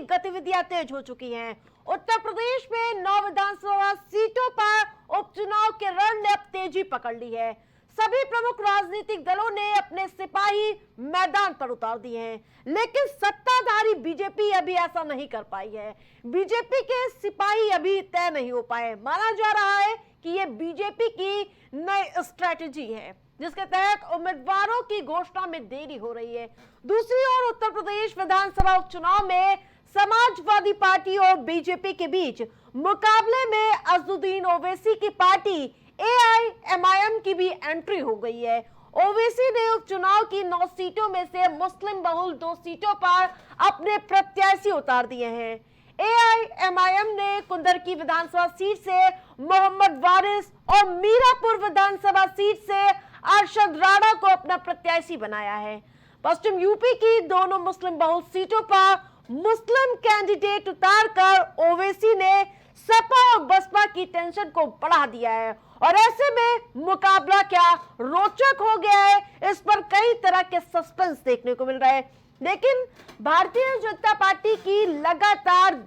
गतिविधियां तेज हो चुकी हैं। उत्तर प्रदेश में 9 विधानसभा सीटों पर उपचुनाव के रण ने अब तेजी पकड़ ली है। सभी प्रमुख राजनीतिक दलों ने अपने सिपाही मैदान पर उतार दिए हैं, लेकिन सत्ताधारी बीजेपी अभी ऐसा नहीं कर पाई है। बीजेपी के सिपाही अभी तय नहीं हो पाए। माना जा रहा है कि ये बीजेपी की नई स्ट्रेटेजी है, जिसके तहत उम्मीदवारों की घोषणा में देरी हो रही है। दूसरी ओर उत्तर प्रदेश विधानसभा उपचुनाव में समाजवादी पार्टी और बीजेपी के बीच मुकाबले में असदुद्दीन ओवैसी की पार्टी एआईएमआईएम की भी एंट्री हो गई है। ओवैसी ने उपचुनाव की 9 सीटों में से मुस्लिम बहुल 2 सीटों पर अपने प्रत्याशी उतार दिए हैं। एआईएमआईएम ने कुंदरकी विधानसभा सीट से मोहम्मद वारिस और मीरापुर विधानसभा सीट से अरशद राणा को अपना प्रत्याशी बनाया है। पश्चिम यूपी की दोनों मुस्लिम बहुल सीटों पर मुस्लिम कैंडिडेट उतारकर ओवैसी ने सपा और बसपा की टेंशन को बढ़ा दिया है और ऐसे में मुकाबला क्या रोचक हो गया है, इस पर कई तरह के सस्पेंस देखने को मिल रहा है। लेकिन भारतीय जनता पार्टी की लगातार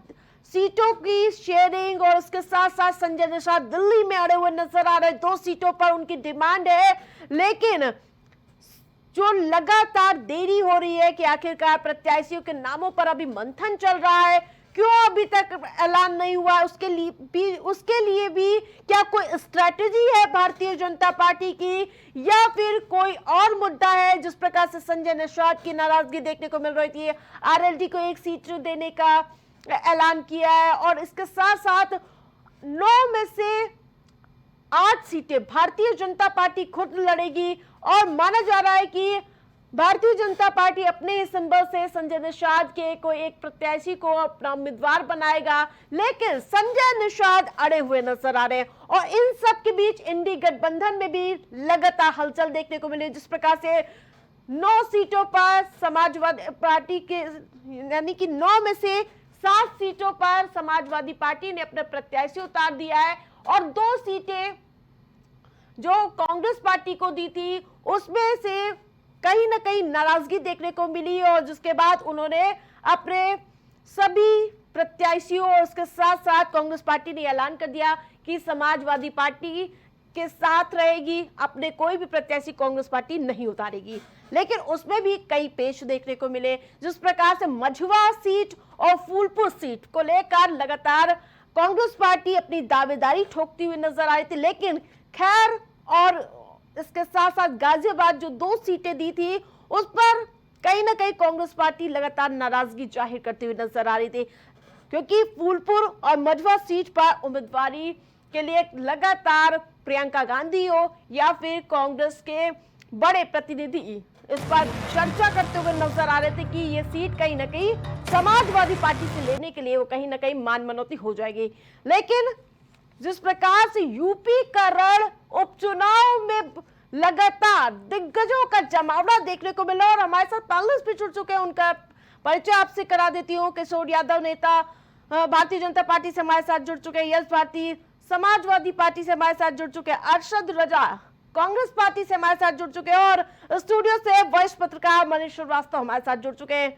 सीटों की शेयरिंग और उसके साथ साथ संजय निषाद दिल्ली में अड़े हुए नजर आ रहे। 2 सीटों पर उनकी डिमांड है, लेकिन जो लगातार देरी हो रही है कि आखिरकार प्रत्याशियों के नामों पर अभी मंथन चल रहा है, क्यों अभी तक ऐलान नहीं हुआ, उसके लिए भी क्या कोई स्ट्रैटेजी है भारतीय जनता पार्टी की, या फिर कोई और मुद्दा है। जिस प्रकार से संजय निषाद की नाराजगी देखने को मिल रही थी, आरएलडी को 1 सीट देने का ऐलान किया है और इसके साथ साथ 9 में से 8 सीटें भारतीय जनता पार्टी खुद लड़ेगी और माना जा रहा है कि भारतीय जनता पार्टी अपने ही सिंबल से संजय निषाद के कोई एक प्रत्याशी को अपना उम्मीदवार बनाएगा, लेकिन संजय निषाद अड़े हुए नजर आ रहे हैं। और इन सब के बीच इंडी गठबंधन में भी लगातार हलचल देखने को मिली। जिस प्रकार से 9 सीटों पर समाजवादी पार्टी के यानी कि 9 में से 7 सीटों पर समाजवादी पार्टी ने अपने प्रत्याशी उतार दिया है और 2 सीटें जो कांग्रेस पार्टी को दी थी उसमें से कहीं ना कहीं नाराजगी देखने को मिली और जिसके बाद उन्होंने अपने सभी प्रत्याशियों और उसके साथ साथ कांग्रेस पार्टी ने ऐलान कर दिया कि समाजवादी पार्टी के साथ रहेगी, अपने कोई भी प्रत्याशी कांग्रेस पार्टी नहीं उतारेगी। लेकिन उसमें भी कई पेश देखने को मिले। जिस प्रकार से मझवा सीट और फूलपुर सीट को लेकर लगातार कांग्रेस पार्टी अपनी दावेदारी ठोकती हुई नजर आ रही थी, लेकिन खैर और इसके साथ साथ गाजियाबाद जो 2 सीटें दी थी उस पर कहीं ना कहीं कांग्रेस पार्टी लगातार नाराजगी जाहिर करती हुई नजर आ रही थी, क्योंकि फूलपुर और मझवा सीट पर उम्मीदवारी के लिए लगातार प्रियंका गांधी हो या फिर कांग्रेस के बड़े प्रतिनिधि इस पर चर्चा करते हुए नजर आ रहे थे कि ये सीट कहीं ना कहीं समाजवादी पार्टी से लेने के लिए वो कहीं ना कहीं मान मनौती हो जाएगी। लेकिन जिस प्रकार से यूपी का रण उपचुनाव में लगातार दिग्गजों का जमावड़ा देखने को मिला और हमारे साथ पैनलिस्ट भी जुड़ चुके हैं, उनका परिचय आपसे करा देती हूँ। किशोर यादव नेता भारतीय जनता पार्टी से हमारे साथ जुड़ चुके हैं, यश भारती समाजवादी पार्टी से हमारे साथ जुड़ चुके हैं, अरशद रजा कांग्रेस पार्टी से हमारे साथ जुड़ चुके हैं और स्टूडियो से वरिष्ठ पत्रकार मनीष श्रीवास्तव हमारे साथ जुड़ चुके हैं।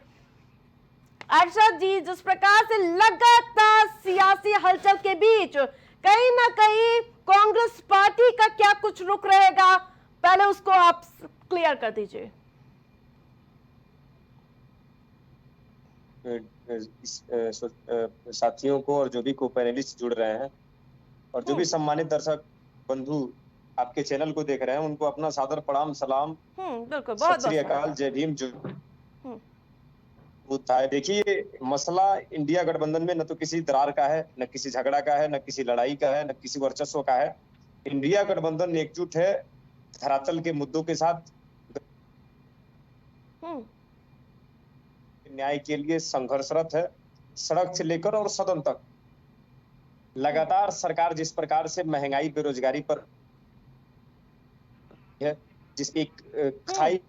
अरशद जी, जिस प्रकार से लगातार सियासी हलचल के बीच कहीं ना कहीं कांग्रेस पार्टी का क्या कुछ रुख रहेगा, पहले उसको आप क्लियर कर दीजिए। साथियों को और जो भी को पैनलिस्ट जुड़ रहे हैं और जो भी सम्मानित दर्शक बंधु आपके चैनल को देख रहे हैं उनको अपना सादर प्रणाम सलाम, बिल्कुल, सत श्री अकाल, जय भीम। जो देखिए, मसला इंडिया गठबंधन में न तो किसी दरार का है, न किसी झगड़ा का है, न किसी लड़ाई का है, न किसी वर्चस्व का है। इंडिया गठबंधन एकजुट है धरातल के मुद्दों के साथ, न्याय के लिए संघर्षरत है, सड़क से लेकर और सदन तक। लगातार सरकार जिस प्रकार से महंगाई बेरोजगारी पर है, जिस एक खाई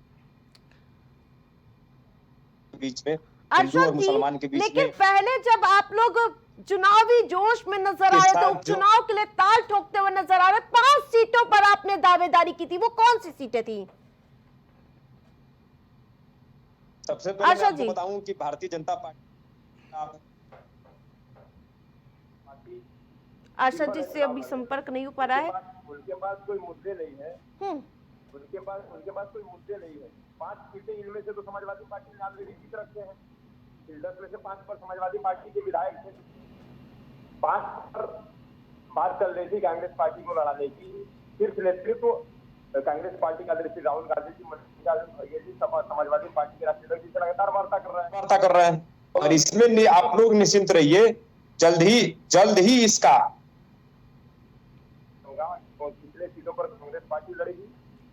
बीच में हिंदू और मुसलमान के बीच लेकिन में, पहले जब आप लोग चुनावी जोश में नजर आए तो चुनाव के लिए ताल ठोकते हुए नजर आ रहे, 5 सीटों पर आपने दावेदारी की थी, वो कौन सी सीटें थी? सबसे पहले मैं आपको बताऊं कि भारतीय जनता पार्टी आशा जी से अभी संपर्क नहीं हो पा रहा है। उनके पास कोई मुद्दे नहीं है, हम्म, उनके पास कोई मुद्दे नहीं है। 5 सीटें इनमें से तो समाजवादी पार्टी ने ऑलरेडी जीत रखे हैं। 10 में से 5 पर समाजवादी पार्टी के विधायक थे। 5 पर बात चल रही थी कांग्रेस पार्टी को लड़ाने की। सिर्फ नेतृत्व कांग्रेस पार्टी का श्री राहुल गांधी जी, मल्लिकार्जुन खड़गे जी, समाजवादी पार्टी के राष्ट्रीय अध्यक्ष जी से लगातार वार्ता कर रहे हैं। और इसमें आप लोग निश्चिंत रहिए, जल्द ही इसका कितने सीटों पर कांग्रेस पार्टी लड़ेगी,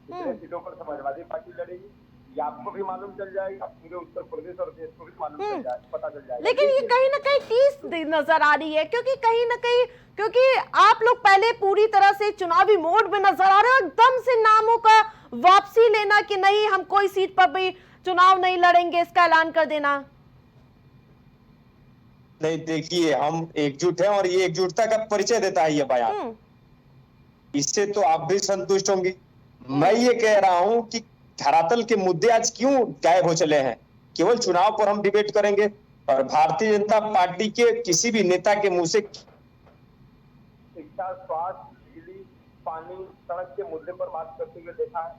कितने सीटों पर समाजवादी पार्टी लड़ेगी, ये आपको भी मालूम चल जाएगा, पूरे उत्तर प्रदेश और देश को भी मालूम चल जाएगा, पता चल जाएगा। लेकिन ये कहीं ना कहीं टीस नजर आ रही है, क्योंकि कहीं ना कहीं क्योंकि आप लोग पहले पूरी तरह से चुनावी मोड में नजर आ रहे हो, एकदम से नामों का वापसी लेना कि नहीं हम कोई सीट पर भी चुनाव नहीं लड़ेंगे, इसका ऐलान कर देना। नहीं, देखिए हम एकजुट हैं और ये एकजुटता का परिचय देता है ये बयान। इससे तो आप भी संतुष्ट होंगे। मैं ये कह रहा हूं कि धरातल के मुद्दे आज क्यों गायब हो चले हैं। केवल चुनाव पर हम डिबेट करेंगे और भारतीय जनता पार्टी के किसी भी नेता के मुंह से शिक्षा, स्वास्थ्य, बिजली, पानी, सड़क के मुद्दे पर बात करते हुए देखा है,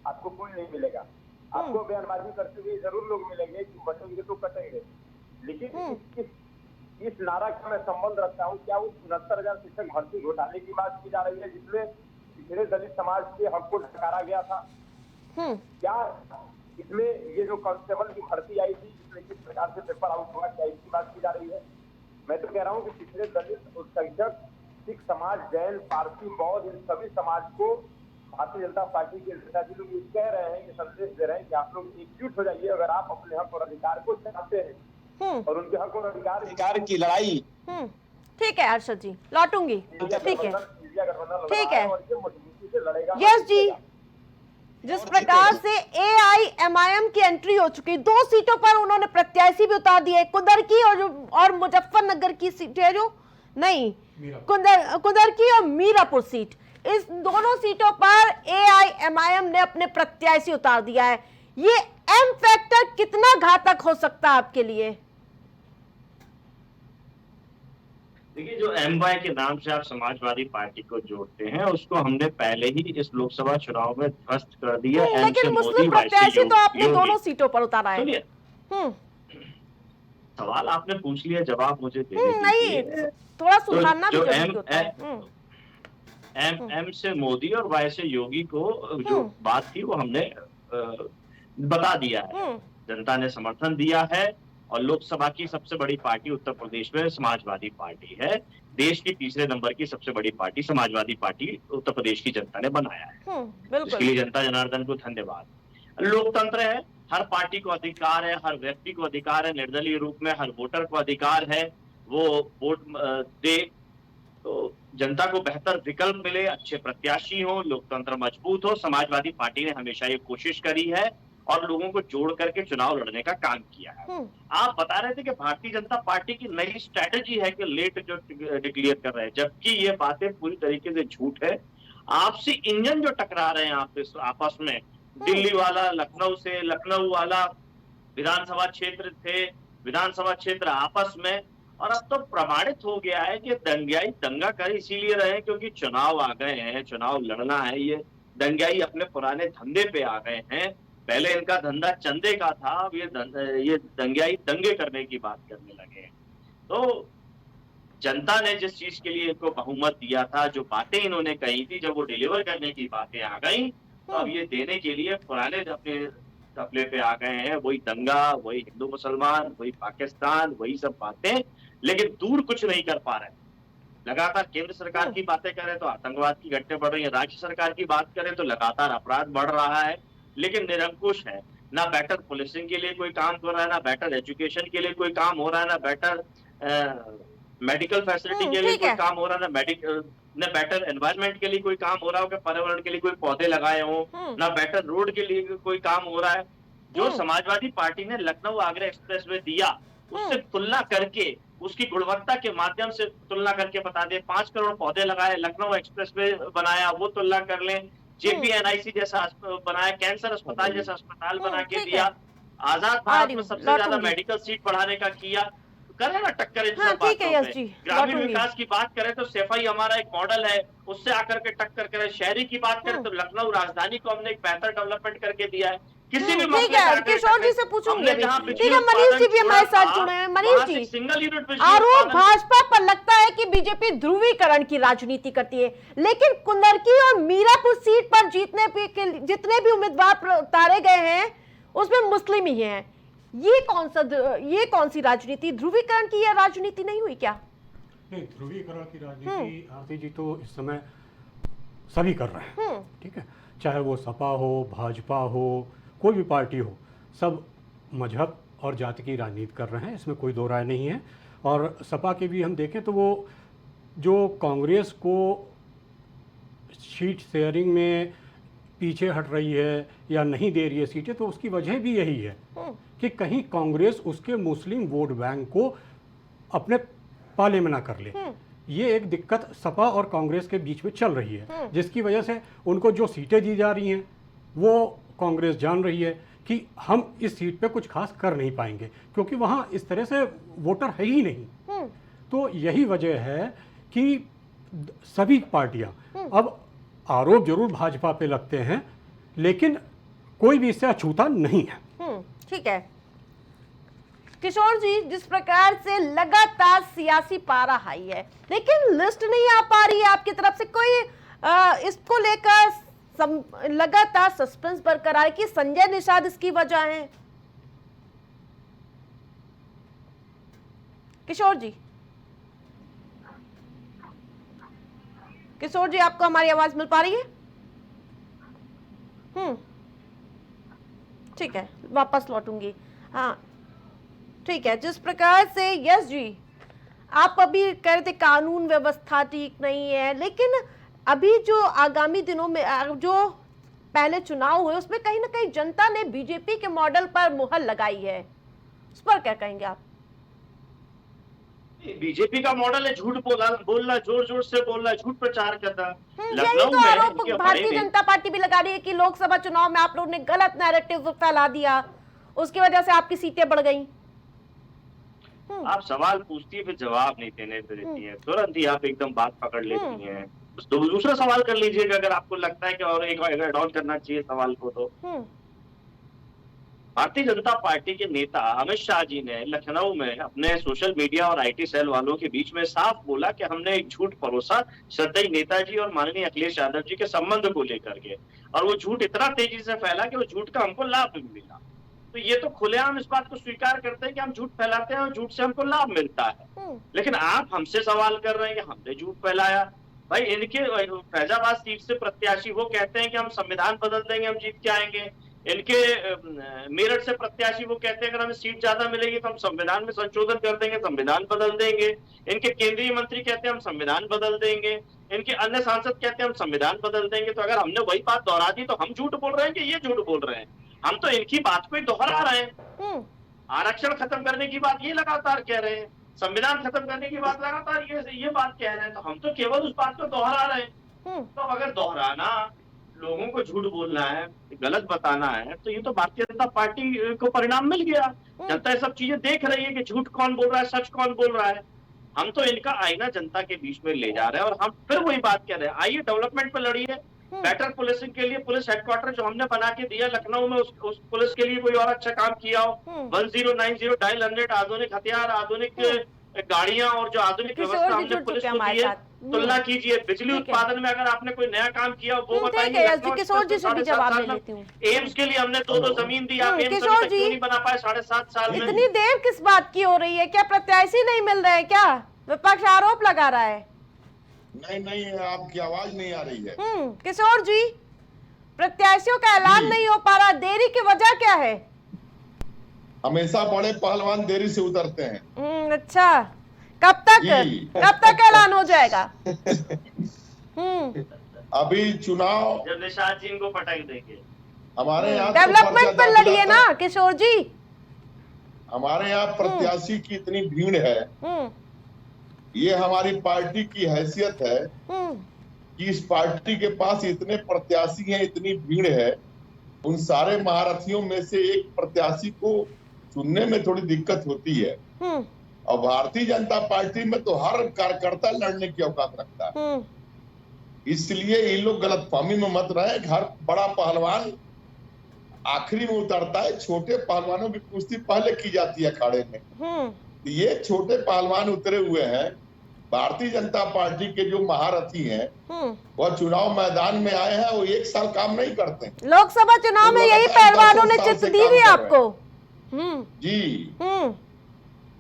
आपको कोई नहीं मिलेगा। आपको बयानबाजी करते हुए जरूर लोग मिलेंगे कि बटेंगे तो कटेंगे, लेकिन इस नारा का मैं संबंध रखता हूँ। क्या उस 69,000 शिक्षक भर्ती घोटाले की बात की जा रही है जिसमें पिछड़े दलित समाज के हक को नकारा गया था? क्या इसमें ये जो कांस्टेबल की भर्ती आई थी, इसमें किस प्रकार से पेपर आउट हुआ, क्या इसकी बात की जा रही है? मैं तो कह रहा हूँ कि पिछड़े दलित, अल्पसंख्यक, सिख समाज, जैन, पारसी, बौद्ध, इन सभी समाज को भारतीय जनता पार्टी के नेताजी लोग ये कह रहे हैं, ये संदेश दे रहे हैं कि आप लोग एकजुट हो जाइए अगर आप अपने हक और अधिकार को चाहते हैं और उनके हक और अधिकार की लड़ाई। ठीक है अर्शद जी, लौटूंगी। ठीक है, ठीक है, मजबूती से लड़ेगा। यस जी, जिस प्रकार से AIMIM की एंट्री हो चुकी, 2 सीटों पर उन्होंने प्रत्याशी भी उतार दिए, कुदरकी और मुजफ्फरनगर की सीट है जो नहीं, कुदरकी और मीरापुर सीट, इस दोनों सीटों पर AIMIM ने अपने प्रत्याशी उतार दिया है। ये M फैक्टर कितना घातक हो सकता है आपके लिए? देखिए, जो MY के नाम से आप समाजवादी पार्टी को जोड़ते हैं, उसको हमने पहले ही इस लोकसभा चुनाव में ध्वस्त कर दिया। लेकिन मुस्लिम प्रत्याशी तो आपने दोनों सीटों पर उतारा है। सुनिए, सवाल आपने पूछ लिया, जवाब मुझे दे दीजिए। नहीं, थोड़ा सुधारना भी जरूरी होता है। M से मोदी और Y से योगी को जो बात थी वो हमने बता दिया है। जनता ने समर्थन दिया है और लोकसभा की सबसे बड़ी पार्टी उत्तर प्रदेश में समाजवादी पार्टी है। देश की तीसरे नंबर की सबसे बड़ी पार्टी समाजवादी पार्टी उत्तर प्रदेश की जनता ने बनाया है। इसके लिए जनता जनार्दन को धन्यवाद। लोकतंत्र है, हर पार्टी को अधिकार है, हर व्यक्ति को अधिकार है, निर्दलीय रूप में हर वोटर को अधिकार है वो वोट दे, तो जनता को बेहतर विकल्प मिले, अच्छे प्रत्याशी हो, लोकतंत्र मजबूत हो। समाजवादी पार्टी ने हमेशा ये कोशिश करी है और लोगों को जोड़ करके चुनाव लड़ने का काम किया है। आप बता रहे थे कि भारतीय जनता पार्टी की नई स्ट्रेटेजी है कि लेट जो डिक्लेयर कर रहे हैं, जबकि ये बातें पूरी तरीके से झूठ है। आपसी इंजन जो टकरा रहे हैं आपस में, दिल्ली वाला लखनऊ से, लखनऊ वाला विधानसभा क्षेत्र थे, विधानसभा क्षेत्र आपस में, और अब तो प्रमाणित हो गया है कि दंगाई दंगा कर इसीलिए रहे क्योंकि चुनाव आ गए हैं, चुनाव लड़ना है। ये दंगाई अपने पुराने धंधे पे आ गए हैं। पहले इनका धंधा चंदे का था, अब ये दंगाई दंगे करने की बात करने लगे। तो जनता ने जिस चीज के लिए इनको बहुमत दिया था, जो बातें इन्होंने कही थी, जब वो डिलीवर करने की बातें आ गई, तो अब ये देने के लिए पुराने अपने तबले पे आ गए हैं। वही दंगा, वही हिंदू मुसलमान, वही पाकिस्तान, वही सब बातें, लेकिन दूर कुछ नहीं कर पा रहे। लगातार केंद्र सरकार की बातें करें तो आतंकवाद की घटनाएं बढ़ रही है, राज्य सरकार की बात करें तो लगातार अपराध बढ़ रहा है, लेकिन निरंकुश है। ना बेटर पुलिसिंग के लिए कोई काम कर रहा है, ना बेटर एजुकेशन के लिए कोई काम हो रहा है, ना बेटर मेडिकल फैसिलिटी के लिए कोई काम हो रहा है, ना बेटर एनवायरनमेंट के लिए कोई काम हो रहा हो, पर्यावरण के लिए कोई पौधे लगाए हों, ना बेटर रोड के लिए कोई काम हो रहा है। जो समाजवादी पार्टी ने लखनऊ आगरा एक्सप्रेस वे दिया, उससे तुलना करके, उसकी गुणवत्ता के माध्यम से तुलना करके बता दे। 5 करोड़ पौधे लगाए, लखनऊ एक्सप्रेस वे बनाया, वो तुलना कर लें। JPNIC जैसा बनाया, कैंसर अस्पताल जैसा अस्पताल बना के दिया, आजाद भारत में सबसे ज्यादा मेडिकल सीट बढ़ाने का किया। करें ना टक्कर इन हाँ, सब ठीक है, बातों यस पे। जी, ग्रामीण लौटूंगी। विकास की बात करें तो सफाई हमारा एक मॉडल है, उससे आकर के टक्कर करें। शहरी की बात करें तो लखनऊ राजधानी को हमने एक बेहतर डेवलपमेंट करके दिया है। किसी भी ठीक मसले पे है, आकर किशोर जी टकराए। से पूछूंगी हमने अभी। जहाँ ठीक बिजली है, मनीष जी उत्पादन भी छोड़ा हमारे साथ था, जुड़े हैं। मनीष वहाँ से जी, सिंगल यूनिट बिजली आरोप उत्पादन भाजपा पर लगता है कि बीजेपी ध्रुवीकरण की राजनीति करती है, लेकिन कुंदरकी और मीरापुर सीट पर जितने भी उम्मीदवार उतारे गए हैं उसमें मुस्लिम ही हैं। ये कौन सी राजनीति, ध्रुवीकरण की यह राजनीति नहीं हुई क्या? नहीं, ध्रुवीकरण की राजनीति आरती जी तो इस समय सभी कर रहे हैं, ठीक है, चाहे वो सपा हो, भाजपा हो, कोई भी पार्टी हो, सब मजहब और जाति की राजनीति कर रहे हैं, इसमें कोई दो राय नहीं है। और सपा के भी हम देखें तो वो जो कांग्रेस को सीट शेयरिंग में पीछे हट रही है या नहीं दे रही है सीटें, तो उसकी वजह भी यही है कि कहीं कांग्रेस उसके मुस्लिम वोट बैंक को अपने पाले में ना कर ले। ये एक दिक्कत सपा और कांग्रेस के बीच में चल रही है, जिसकी वजह से उनको जो सीटें दी जा रही हैं वो कांग्रेस जान रही है कि हम इस सीट पे कुछ खास कर नहीं पाएंगे, क्योंकि वहाँ इस तरह से वोटर है ही नहीं। तो यही वजह है कि सभी पार्टियां, अब आरोप जरूर भाजपा पे लगते हैं लेकिन कोई भी इससे अछूता नहीं है। ठीक है किशोर जी, जिस प्रकार से लगातार सियासी पारा हाई है लेकिन लिस्ट नहीं आ पा रही है आपकी तरफ से, कोई इसको लेकर लगातार सस्पेंस बरकरार है कि संजय निषाद इसकी वजह है? किशोर जी, किशोर जी, आपको हमारी आवाज मिल पा रही है? ठीक है, वापस लौटूंगी। हाँ ठीक है, जिस प्रकार से यस जी आप अभी कह रहे थे कानून व्यवस्था ठीक नहीं है, लेकिन अभी जो आगामी दिनों में जो पहले चुनाव हुए उसमें कहीं ना कहीं जनता ने बीजेपी के मॉडल पर मुहर लगाई है, उस पर क्या कहेंगे आप? बीजेपी का मॉडल है झूठ बोलना, जोर जोर से बोलना, झूठ प्रचार करना। यही तो आरोप भारतीय जनता पार्टी भी लगा रही है कि लोकसभा चुनाव में आप लोगों ने गलत नैरेटिव फैला दिया, उसकी वजह से आपकी सीटें बढ़ गई। आप सवाल पूछती है फिर जवाब नहीं देने देती है, तुरंत ही आप एकदम बात पकड़ लेती हैं। दूसरा सवाल कर लीजिएगा अगर आपको लगता है कि और एक ऐड ऑन करना चाहिए सवाल को। तो भारतीय जनता पार्टी के नेता अमित शाह जी ने लखनऊ में अपने सोशल मीडिया और आईटी सेल वालों के बीच में साफ बोला कि हमने एक झूठ परोसा श्रद्धेय नेताजी और माननीय अखिलेश यादव जी के संबंध को लेकर के, और वो झूठ इतना तेजी से फैला कि वो झूठ का हमको लाभ भी मिला। तो ये तो खुलेआम इस बात को स्वीकार करते हैं कि हम झूठ फैलाते हैं और झूठ से हमको लाभ मिलता है। लेकिन आप हमसे सवाल कर रहे हैं कि हमने झूठ फैलाया। भाई इनके फैजाबाद सीट से प्रत्याशी वो कहते हैं कि हम संविधान बदल देंगे, हम जीत के आएंगे। इनके मेरठ से प्रत्याशी वो कहते हैं अगर हमें सीट ज्यादा मिलेगी तो हम संविधान में संशोधन कर देंगे, संविधान बदल देंगे। इनके केंद्रीय मंत्री कहते हैं हम संविधान बदल देंगे, इनके अन्य सांसद कहते हैं हम संविधान बदल देंगे। तो अगर हमने वही बात दोहरा दी तो हम झूठ बोल रहे हैं कि ये झूठ बोल रहे हैं? हम तो इनकी बात को ही दोहरा रहे हैं। आरक्षण खत्म करने की बात ये लगातार कह रहे हैं, संविधान खत्म करने की बात लगातार ये बात कह रहे हैं, तो हम तो केवल उस बात को दोहरा रहे हैं। तो अगर दोहराना, लोगों को झूठ बोलना है, गलत बताना है, तो ये तो भारतीय जनता पार्टी को परिणाम मिल गया। जनता ये सब चीजें देख रही है कि झूठ कौन बोल रहा है, सच कौन बोल रहा है। हम तो इनका आईना जनता के बीच में ले जा रहे हैं और हम फिर वही बात कह रहे हैं, आइए डेवलपमेंट पे लड़िए। बेटर पुलिसिंग के लिए पुलिस हेडक्वार्टर जो हमने बना के दिया लखनऊ में, उस पुलिस के लिए कोई और अच्छा काम किया हो। 1090 डायल 100 आधुनिक हथियार, आधुनिक गाड़ियां और जो आधुनिक व्यवस्था हमने पुलिस को दी है, तुलना कीजिए। बिजली उत्पादन में अगर आपने कोई नया काम किया वो बताइए। किशोर जी से भी जवाब ले लेती हूँ। एम्स के लिए हमने 2 जमीन दी, आप एम्स किशोर क्यों नहीं बना पाए 7.5 साल में? इतनी देर किस बात की हो रही है? क्या प्रत्याशी नहीं मिल रहे? क्या विपक्ष आरोप लगा रहा है? नहीं, आपकी आवाज नहीं आ रही है। किशोर जी, प्रत्याशियों का ऐलान नहीं हो पा रहा, देरी की वजह क्या है? हमेशा बड़े पहलवान देरी से उतरते हैं। अच्छा, कब तक ऐलान हो जाएगा? अभी चुनाव जब निषाद जी इनको पटक देंगे। हमारे यहाँ डेवलपमेंट पर लड़िए ना किशोर जी। हमारे यहाँ प्रत्याशी की इतनी भीड़ है, ये हमारी पार्टी की हैसियत है कि इस पार्टी के पास इतने प्रत्याशी हैं, इतनी भीड़ है, उन सारे महारथियों में से एक प्रत्याशी को चुनने में थोड़ी दिक्कत होती है। और भारतीय जनता पार्टी में तो हर कार्यकर्ता लड़ने की औकात रखता है। इसलिए ये लोग गलतफहमी में मत रहे। हर बड़ा पहलवान आखिरी में उतरता है, छोटे पहलवानों की कुश्ती पहले की जाती है अखाड़े में। ये छोटे पहलवान उतरे हुए हैं। भारतीय जनता पार्टी के जो महारथी हैं वह चुनाव मैदान में आए हैं, वो एक साल काम नहीं करते। लोकसभा चुनाव में यही पहलवानों ने चित दी थी आपको। जी,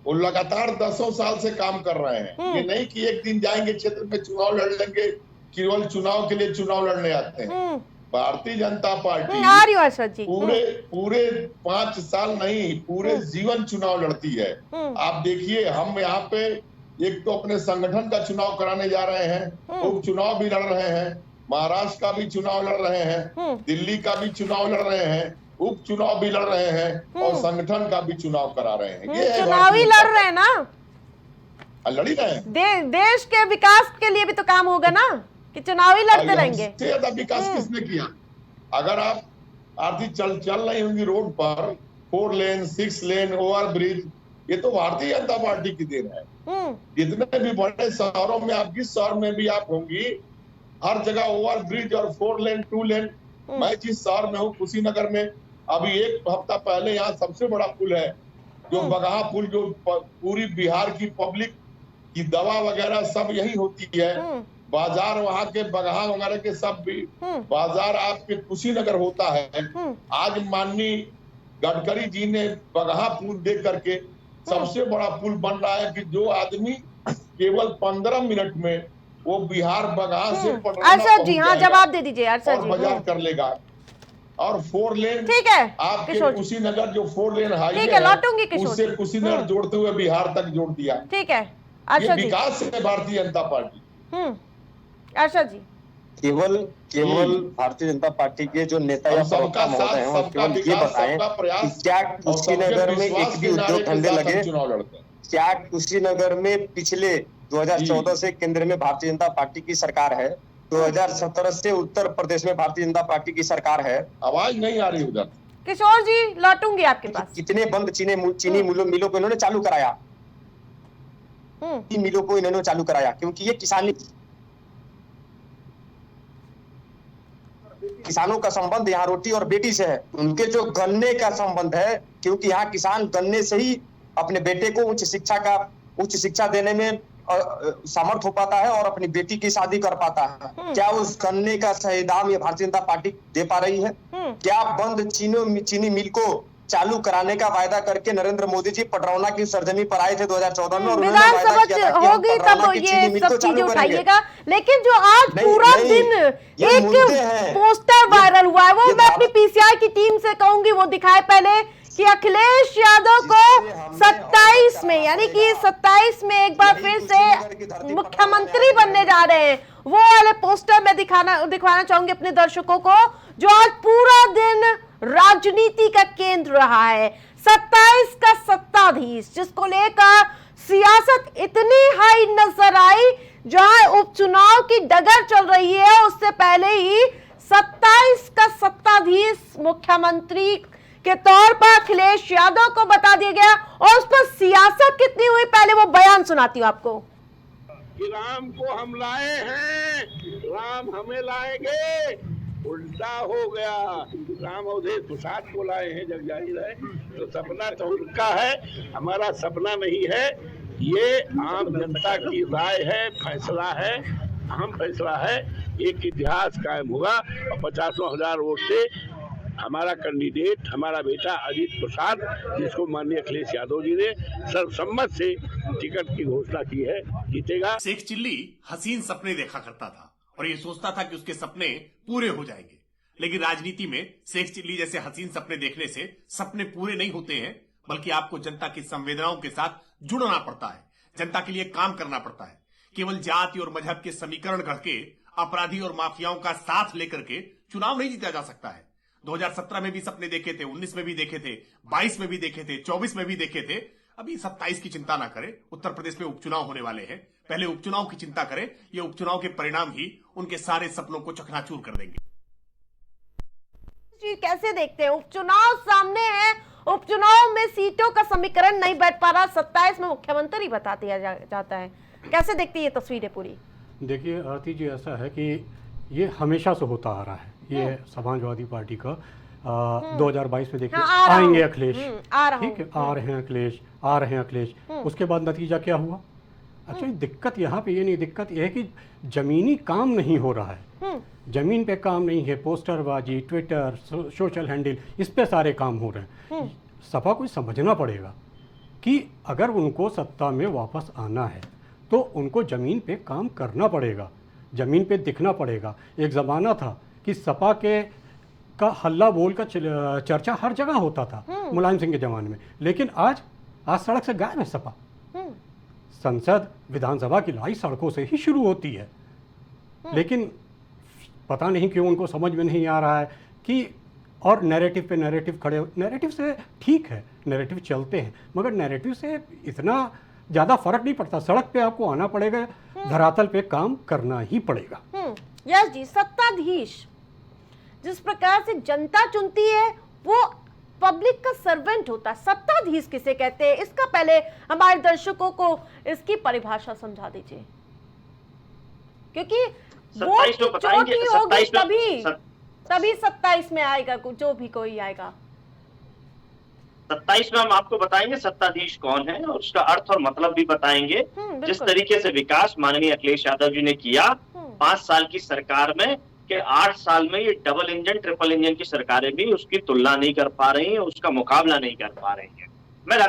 वो लगातार 10 साल से काम कर रहे हैं। ये नहीं कि एक दिन जाएंगे क्षेत्र में चुनाव लड़ लेंगे, केवल चुनाव के लिए चुनाव लड़ने आते हैं। भारतीय जनता पार्टी पूरे 5 साल नहीं, पूरे जीवन चुनाव लड़ती है। आप देखिए, हम यहाँ पे एक तो अपने संगठन का चुनाव कराने जा रहे हैं, उपचुनाव भी लड़ रहे हैं, महाराष्ट्र का भी चुनाव लड़ रहे हैं, दिल्ली का भी चुनाव लड़ रहे हैं, उपचुनाव भी लड़ रहे हैं और संगठन का भी चुनाव करा रहे हैं। ये चुनाव ही लड़ रहे हैं ना, लड़ ही रहे हैं। देश के विकास के लिए भी तो काम होगा ना कि चुनाव ही लड़ते रहेंगे। इससे ज्यादा विकास किसने किया? अगर आप आर्थिक चल रही होंगी रोड पर 4 लेन 6 लेन ओवर ब्रिज, ये तो भारतीय जनता पार्टी की देन है। जितने भी बड़े शहरों में, आप जिस शहर में भी आप होंगी, हर जगह ओवर ब्रिज और 4 लेन 2 लेन। मैं जिस शहर में हूँ कुशीनगर में, अभी 1 हफ्ता पहले यहाँ सबसे बड़ा पुल है जो बगहा पुल, जो पूरी बिहार की पब्लिक की दवा वगैरह सब यही होती है। बाजार वहाँ के बगहा वगैरह के सब भी बाजार आपके कुशीनगर होता है। आज माननीय गडकरी जी ने बगहा पुल देख करके सबसे बड़ा पुल बन रहा है कि जो आदमी केवल 15 मिनट में वो बिहार बगहा से अरशद जी, हाँ जवाब दे दीजिए अरशद जी। बाजार कर लेगा। और 4 लेन, ठीक है, आपके कुशीनगर जो 4 लेन हाईवे ठीक है, लौटूंगी किशोर जी, उससे कुशीनगर जोड़ते हुए बिहार तक जोड़ दिया। ठीक है ये अरशद जी। विकास है भारतीय जनता पार्टी। अरशद जी, केवल भारतीय जनता पार्टी के जो नेता या प्रवक्ता महोदय हैं वो केवल ये बताएं कि क्या कुशीनगर में एक भी उद्योग धंधे लगे? क्या कुशीनगर में पिछले 2014 से केंद्र में भारतीय जनता पार्टी की सरकार है, 2017 से उत्तर प्रदेश में भारतीय जनता पार्टी की सरकार है। आवाज नहीं आ रही उधर। किशोर जी लौटूंगी आपके पास। कितने बंद चीनी मिलों को इन्होंने चालू कराया, मिलों को इन्होंने चालू कराया क्योंकि ये किसानों का संबंध यहाँ रोटी और बेटी से है। उनके जो गन्ने का संबंध है, क्योंकि यहाँ किसान गन्ने से ही अपने बेटे को उच्च शिक्षा देने में समर्थ हो पाता है और अपनी बेटी की शादी कर पाता है। क्या उस गन्ने का सही दाम ये भारतीय जनता पार्टी दे पा रही है? क्या बंद चीनी मिल को चालू कराने का वायदा करके नरेंद्र मोदी जी पडरौना की सरजमी पर आए थे 2014 में और विधानसभा होगी तब ये सब चीजें उठाइएगा। लेकिन जो आज पूरा दिन एक पोस्टर वायरल हुआ है, वो मैं अपनी पीसीआई की टीम से कहूंगी वो दिखाए पहले कि अखिलेश यादव को 27 में, यानी कि 27 में एक बार फिर से मुख्यमंत्री बनने जा रहे हैं। वो वाले पोस्टर में दिखवाना चाहूंगी अपने दर्शकों को, जो आज पूरा दिन राजनीति का केंद्र रहा है। 27 का सत्ताधीश, जिसको लेकर सियासत इतनी हाई नजर आई, जहां उपचुनाव की डगर चल रही है, उससे पहले ही 27 का सत्ताधीश मुख्यमंत्री के तौर पर अखिलेश यादव को बता दिया गया। और उस पर सियासत कितनी हुई, पहले वो बयान सुनाती हूं आपको। कि राम को हम लाए हैं, राम हमें लाएंगे, उल्टा हो गया। राम अवधेश प्रसाद को लाए हैं, जग जाहिर है। तो सपना तो उनका है, हमारा सपना नहीं है। ये आम जनता की राय है, फैसला है, अहम फैसला है। एक इतिहास कायम होगा और 50,000 वोट से हमारा कैंडिडेट, हमारा बेटा अजीत प्रसाद, जिसको माननीय अखिलेश यादव जी ने सर्वसम्मत से टिकट की घोषणा की है, जीतेगा। शेख चिल्ली हसीन सपने देखा करता था और ये सोचता था कि उसके सपने पूरे हो जाएंगे। लेकिन राजनीति में शेख चिल्ली जैसे हसीन सपने देखने से सपने पूरे नहीं होते हैं, बल्कि आपको जनता की संवेदनाओं के साथ जुड़ना पड़ता है, जनता के लिए काम करना पड़ता है। केवल जाति और मजहब के समीकरण करके अपराधी और माफियाओं का साथ लेकर के चुनाव नहीं जीता जा सकता है। 2017 में भी सपने देखे थे, 19 में भी देखे थे, 22 में भी देखे थे, 24 में भी देखे थे। अभी 27 की चिंता ना करें, उत्तर प्रदेश में उपचुनाव होने वाले हैं। पहले उपचुनाव की चिंता करें, ये उपचुनाव के परिणाम ही उनके सारे सपनों को चकनाचूर कर देंगे। कैसे देखते हैं, उपचुनाव सामने है उपचुनाव में सीटों का समीकरण नहीं बैठ पा रहा, 27 में मुख्यमंत्री बता दिया जाता है। कैसे देखती है ये तस्वीरें पूरी? देखिए आरती जी, ऐसा है कि ये हमेशा से होता आ रहा है। ये समाजवादी पार्टी का 2022 में देखिए हाँ, आएंगे अखिलेश, ठीक है, आ रहे हैं अखिलेश, आ रहे हैं अखिलेश। उसके बाद नतीजा क्या हुआ? अच्छा, दिक्कत यहाँ पे ये नहीं, दिक्कत ये है कि जमीनी काम नहीं हो रहा है, जमीन पे काम नहीं है, पोस्टरबाजी, ट्विटर, सोशल हैंडल, इस पे सारे काम हो रहे हैं। सपा को समझना पड़ेगा कि अगर उनको सत्ता में वापस आना है तो उनको ज़मीन पे काम करना पड़ेगा, ज़मीन पे दिखना पड़ेगा। एक ज़माना था कि सपा के का हल्ला बोल का चर्चा हर जगह होता था मुलायम सिंह के ज़माने में, लेकिन आज सड़क से गायब है सपा। संसद विधानसभा की लड़ाई सड़कों से ही शुरू होती है, लेकिन पता नहीं क्यों उनको समझ में नहीं आ रहा है कि और नैरेटिव पे नैरेटिव खड़े, नैरेटिव से ठीक है, नैरेटिव चलते हैं, मगर नैरेटिव से इतना ज़्यादा फर्क नहीं पड़ता। सड़क पे आपको आना पड़ेगा, धरातल पे काम करना ही पड़ेगा। यस जी, सत्ताधीश जिस प्रकार से जनता चुनती है वो पब्लिक का सर्वेंट होता है। सत्ताधीश किसे कहते हैं, इसका पहले हमारे दर्शकों को इसकी परिभाषा समझा दीजिए, क्योंकि वोट की चोटी होगी तभी 27 में आएगा जो भी कोई आएगा। 27 में हम आपको बताएंगे सत्ताधीश कौन है और उसका अर्थ और मतलब भी बताएंगे। जिस तरीके से विकास माननीय अखिलेश यादव जी ने किया 5 साल की सरकार में, कि 8 साल में ये डबल इंजन ट्रिपल इंजन की सरकारें भी उसकी तुलना नहीं कर पा रही हैं, उसका मुकाबला नहीं कर पा रही हैं।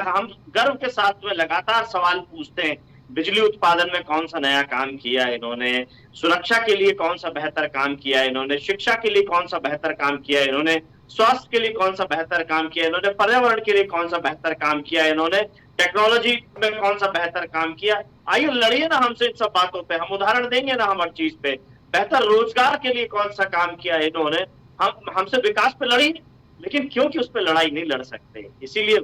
हम गर्व के साथ में लगातार सवाल पूछते हैं, बिजली उत्पादन में कौन सा नया काम किया इन्होंने, सुरक्षा के लिए कौन सा बेहतर काम किया इन्होंने, शिक्षा के लिए कौन सा बेहतर काम किया इन्होंने, स्वास्थ्य के लिए कौन सा बेहतर काम किया इन्होंने, पर्यावरण के लिए कौन सा बेहतर काम किया इन्होंने, टेक्नोलॉजी में कौन सा बेहतर काम किया। आइए लड़िए ना हमसे इन सब बातों पे, हम उदाहरण देंगे ना हम हर चीज पे। बेहतर रोजगार के लिए कौन सा काम किया इन्होंने, हमसे विकास पे लड़ी, लेकिन क्योंकि उस पर लड़ाई नहीं लड़ सकते, इसीलिए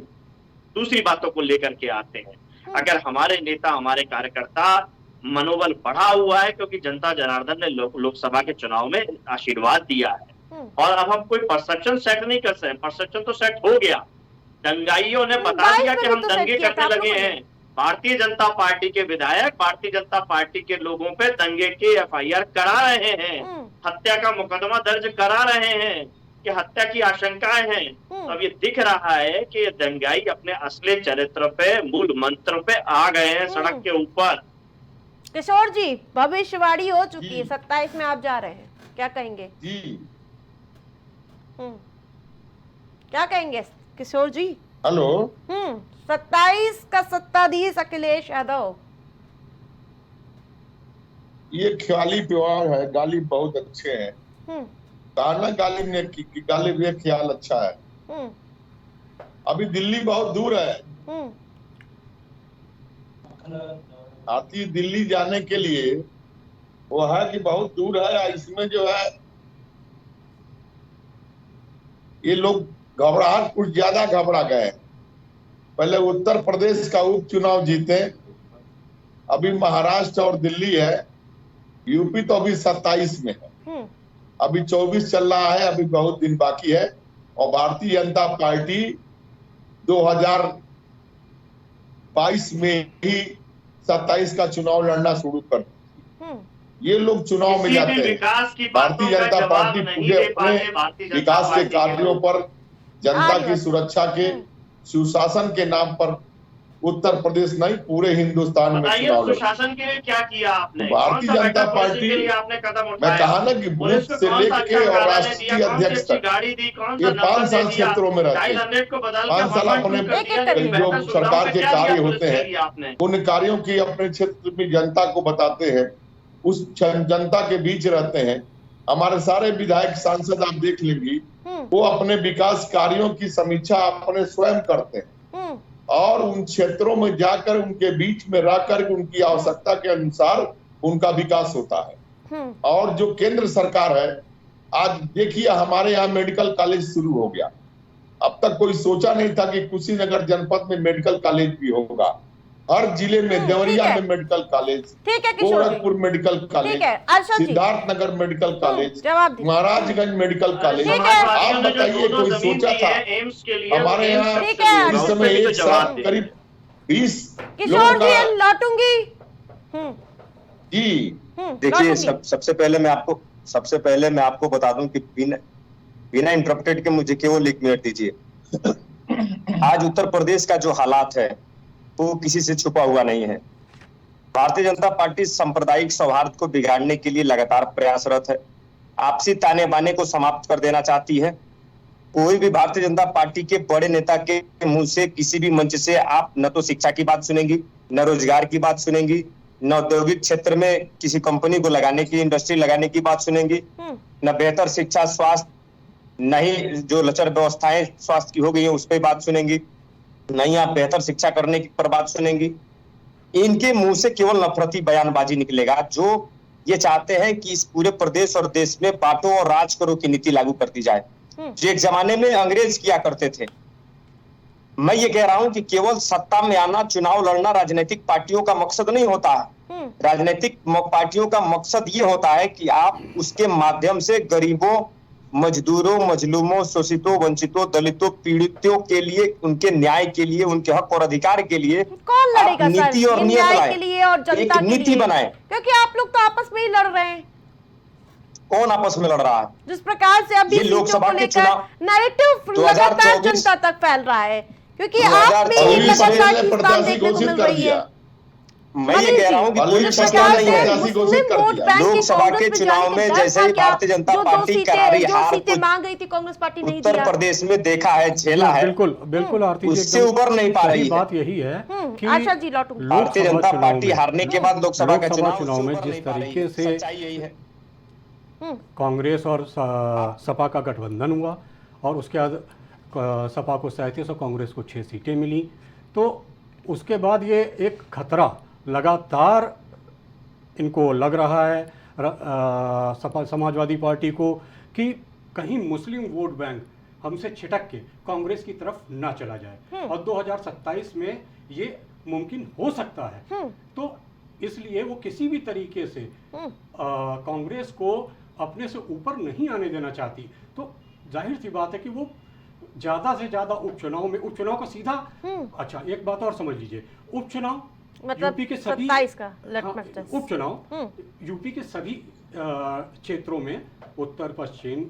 दूसरी बातों को लेकर के आते हैं। अगर हमारे नेता, हमारे कार्यकर्ता मनोबल बढ़ा हुआ है क्योंकि जनता जनार्दन ने लोकसभा के चुनाव में आशीर्वाद दिया है, और अब हम कोई परसेप्शन सेट नहीं कर सकते, परसेप्शन तो सेट हो गया। दंगाइयों ने बता दिया कि हम दंगे करने लगे हैं। भारतीय जनता पार्टी के विधायक भारतीय जनता पार्टी के लोगों पे दंगे की FIR करा रहे हैं, हत्या का मुकदमा दर्ज करा रहे हैं कि हत्या की आशंकाएं हैं। अब ये दिख रहा है कि ये दंगाई अपने असली चरित्र पे, मूल मंत्र पे आ गए हैं सड़क के ऊपर। किशोर जी, भविष्यवाणी हो चुकी है, 27 में आप जा रहे हैं, क्या कहेंगे जी? क्या कहेंगे किशोर जी? हेलो। 27 का सत्ताधीश अखिलेश यादव। ये ख्याली व्यवहार है, गालिब बहुत अच्छे हैं। गाना गालिब ने की गालिब ये ख्याल अच्छा है। अभी दिल्ली बहुत दूर है, आती दिल्ली जाने के लिए वो है कि बहुत दूर है। इसमें जो है ये लोग घबराहट, कुछ ज्यादा घबरा गए। पहले उत्तर प्रदेश का उपचुनाव जीते, अभी महाराष्ट्र और दिल्ली है, यूपी तो अभी 27 में है, अभी 24 चल रहा है, अभी बहुत दिन बाकी है। और भारतीय जनता पार्टी 2022 में ही 27 का चुनाव लड़ना शुरू कर दी। ये लोग चुनाव में जाते हैं, भारतीय जनता पार्टी पूरे अपने विकास के कार्यों पर, जनता की सुरक्षा के, सुशासन के नाम पर उत्तर प्रदेश नहीं पूरे हिंदुस्तान में चुनाव सुशासन के लिए क्या किया आपने? भारतीय जनता पार्टी, मैं कहा ना कि बूथ से लेके और राष्ट्रीय अध्यक्ष तक ये 5 साल क्षेत्रों में रहते हैं। 5 साल अपने जो सरकार के कार्य होते हैं उन कार्यों की अपने क्षेत्र में जनता को बताते हैं, उस जनता के बीच रहते हैं। हमारे सारे विधायक सांसद आप देख लेंगे, वो अपने विकास कार्यों की समीक्षा अपने स्वयं करते हैं और उन क्षेत्रों में जाकर उनके बीच में रहकर उनकी आवश्यकता के अनुसार उनका विकास होता है। और जो केंद्र सरकार है, आज देखिए हमारे यहाँ मेडिकल कॉलेज शुरू हो गया। अब तक कोई सोचा नहीं था कि कुशीनगर जनपद में मेडिकल कॉलेज भी होगा। हर जिले में, देवरिया ठीक है। में मेडिकल कॉलेज, ठीक है किशोर जी, गोरखपुर मेडिकल कॉलेज, ठीक है अर्षद जी, सिद्धार्थनगर मेडिकल कॉलेज, जवाब दीजिए। Maharajganj medical college. ठीक है। आप बताइए, कोई सोचा था एम्स के लिए हमारे यहाँ ठीक है। इस समय एक साथ करीब 20 किशोर लोगों जी का लौटूंगी। जी देखिए, लौटूंगी। सबसे पहले मैं आपको बता दूं कि बिना इंटरप्टेड के मुझे केवल 1 मिनट दीजिए। आज उत्तर प्रदेश का जो हालात है वो किसी से छुपा हुआ नहीं है। भारतीय जनता पार्टी सांप्रदायिक सौहार्द को बिगाड़ने के लिए लगातार प्रयासरत है, आपसी ताने बाने को समाप्त कर देना चाहती है। कोई भी भारतीय जनता पार्टी के बड़े नेता के मुंह से किसी भी मंच से आप न तो शिक्षा की बात सुनेंगी, न रोजगार की बात सुनेंगी, न औद्योगिक क्षेत्र में किसी कंपनी को लगाने की, इंडस्ट्री लगाने की बात सुनेंगी, न बेहतर शिक्षा, स्वास्थ्य, न ही जो लचर व्यवस्थाएं स्वास्थ्य की हो गई है उस पर बात सुनेंगी, नहीं आप बेहतर शिक्षा करने की पर बात सुनेंगी। इनके मुंह से केवल नफरती बयानबाजी निकलेगा, जो ये चाहते हैं कि इस पूरे प्रदेश और देश में बांटो और राज करो की नीति लागू कर दी जाए, जो एक जमाने में अंग्रेज किया करते थे। मैं ये कह रहा हूं कि केवल सत्ता में आना, चुनाव लड़ना राजनीतिक पार्टियों का मकसद नहीं होता है। राजनीतिक पार्टियों का मकसद ये होता है कि आप उसके माध्यम से गरीबों, मजदूरों, मजलूमों, शोषितों, वंचितों, दलितों, पीड़ितों के लिए, उनके न्याय के लिए, उनके हक और अधिकार के लिए कौन लड़ेगा आप सर नीति और ये नियत न्याय लाएं, के लिए और जनता एक के नीति लिए? बनाएं। क्योंकि आप लोग तो आपस में ही लड़ रहे हैं। कौन आपस में लड़ रहा है? जिस प्रकार से अभी ये सीटों लोकसभा को के लेकर चुनाव नैरेटिव लगातार 2024 जनता तक फैल रहा है, क्योंकि 2024 आप में ही लगातार ने खींचतान प्रत्याशी देखने को घोषित मिल कर रही है। दिया। मैं ये कह रहा हूं कि कोई जिस फैसला प्रकार नहीं से है। प्रत्याशी घोषित मुस्लिम कर वोट दिया। बैंक की लोकसभा कांग्रेस के में चुनाव जाने के में डर जैसे था ही क्या? भारतीय जनता जो पार्टी करारी हार सीटें को मांग गई थी कांग्रेस पार्टी नहीं उत्तर दिया। प्रदेश में देखा है, झेला है, बिल्कुल आरती जी, उससे एकदम उबर नहीं पा रही सही है। बात यही है कि आशा जी लौटूंगी। भारतीय लोकसभा जनता चुनाव पार्टी में- हारने के बाद लोकसभा का लोकसभा चुनाव चुनाव उससे में उबर जिस नहीं पा रही तरीके है। से सच्चाई यही है। कांग्रेस और सपा का गठबंधन हुआ और उसके बाद सपा को 37 और कांग्रेस को 6 सीटें मिली, तो उसके बाद ये एक खतरा लगातार इनको लग रहा है सपा समाजवादी पार्टी को कि कहीं मुस्लिम वोट बैंक हमसे छिटक के कांग्रेस की तरफ ना चला जाए और 2027 में ये मुमकिन हो सकता है। तो इसलिए वो किसी भी तरीके से कांग्रेस को अपने से ऊपर नहीं आने देना चाहती। तो जाहिर सी बात है कि वो ज़्यादा से ज़्यादा उपचुनाव का सीधा अच्छा एक बात और समझ लीजिए, उपचुनाव मतलब यूपी के सभी 27 का लटमट टेस्ट। उपचुनाव यूपी के सभी क्षेत्रों में उत्तर पश्चिम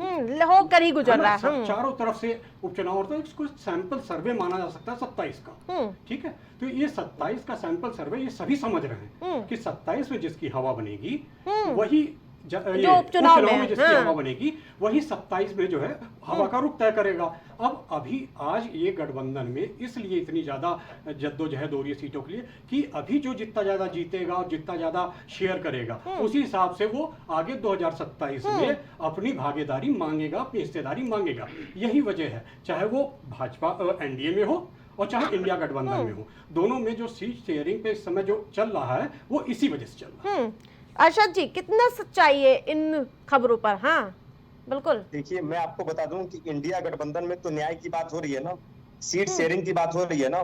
होकर ही गुजर रहा है। सब चारों तरफ से उपचुनाव होता है। इसको सैंपल सर्वे माना जा सकता है 27 का, ठीक है। तो ये 27 का सैंपल सर्वे ये सभी समझ रहे हैं कि 27 में जिसकी हवा बनेगी वही जो उपचुनाव में जिसकी हवा बनेगी वही 27 में जो है हवा का रुख तय करेगा। अब अभी आज ये गठबंधन में इसलिए इतनी ज्यादा जद्दोजहद हो रही है सीटों के लिए कि अभी जो जितना ज्यादा जीतेगा और जितना ज्यादा शेयर करेगा उसी हिसाब से वो आगे 2027 में अपनी भागीदारी मांगेगा, अपनी हिस्सेदारी मांगेगा। यही वजह है, चाहे वो भाजपा एनडीए में हो और चाहे इंडिया गठबंधन में हो, दोनों में जो सीट शेयरिंग पे इस समय जो चल रहा है वो इसी वजह से चल रहा है। अर्षद जी कितना सच्चाई है इन खबरों पर? हाँ बिल्कुल। देखिए, मैं आपको बता दूं कि इंडिया गठबंधन में तो न्याय की बात हो रही है ना, सीट शेयरिंग की बात हो रही है ना।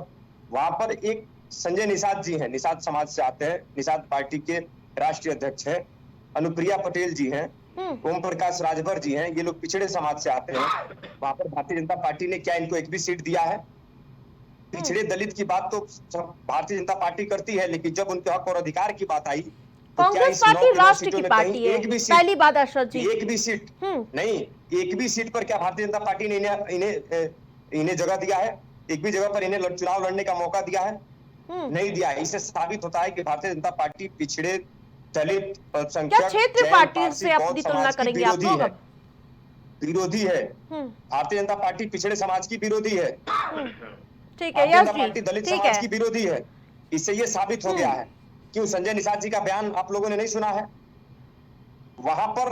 वहां पर एक संजय निषाद जी हैं, निषाद समाज से आते हैं, निषाद पार्टी के राष्ट्रीय अध्यक्ष हैं, अनुप्रिया पटेल जी हैं, ओम प्रकाश राजभर जी हैं, ये लोग पिछड़े समाज से आते हैं। वहां पर भारतीय जनता पार्टी ने क्या इनको एक भी सीट दिया है? पिछड़े दलित की बात तो भारतीय जनता पार्टी करती है, लेकिन जब उनके हक और अधिकार की बात आई तो कांग्रेस पार्टी राष्ट्र की पार्टी है। पहली बात अर्षद जी, एक भी सीट नहीं, एक भी सीट पर क्या भारतीय जनता पार्टी ने इन्हें जगह दिया है? एक भी जगह पर इन्हें चुनाव लड़ने का मौका दिया है? नहीं दिया है। इससे साबित होता है कि भारतीय जनता पार्टी पिछड़े दलित क्या क्षेत्र पार्टी से अपनी तुलना करेंगे आप लोग? विरोधी है। भारतीय जनता पार्टी पिछड़े समाज की विरोधी है। ठीक है, भारतीय जनता पार्टी दलित समाज की विरोधी है। इससे ये साबित हो गया है। क्यों संजय निषाद जी का बयान आप लोगों ने नहीं सुना है? वहां पर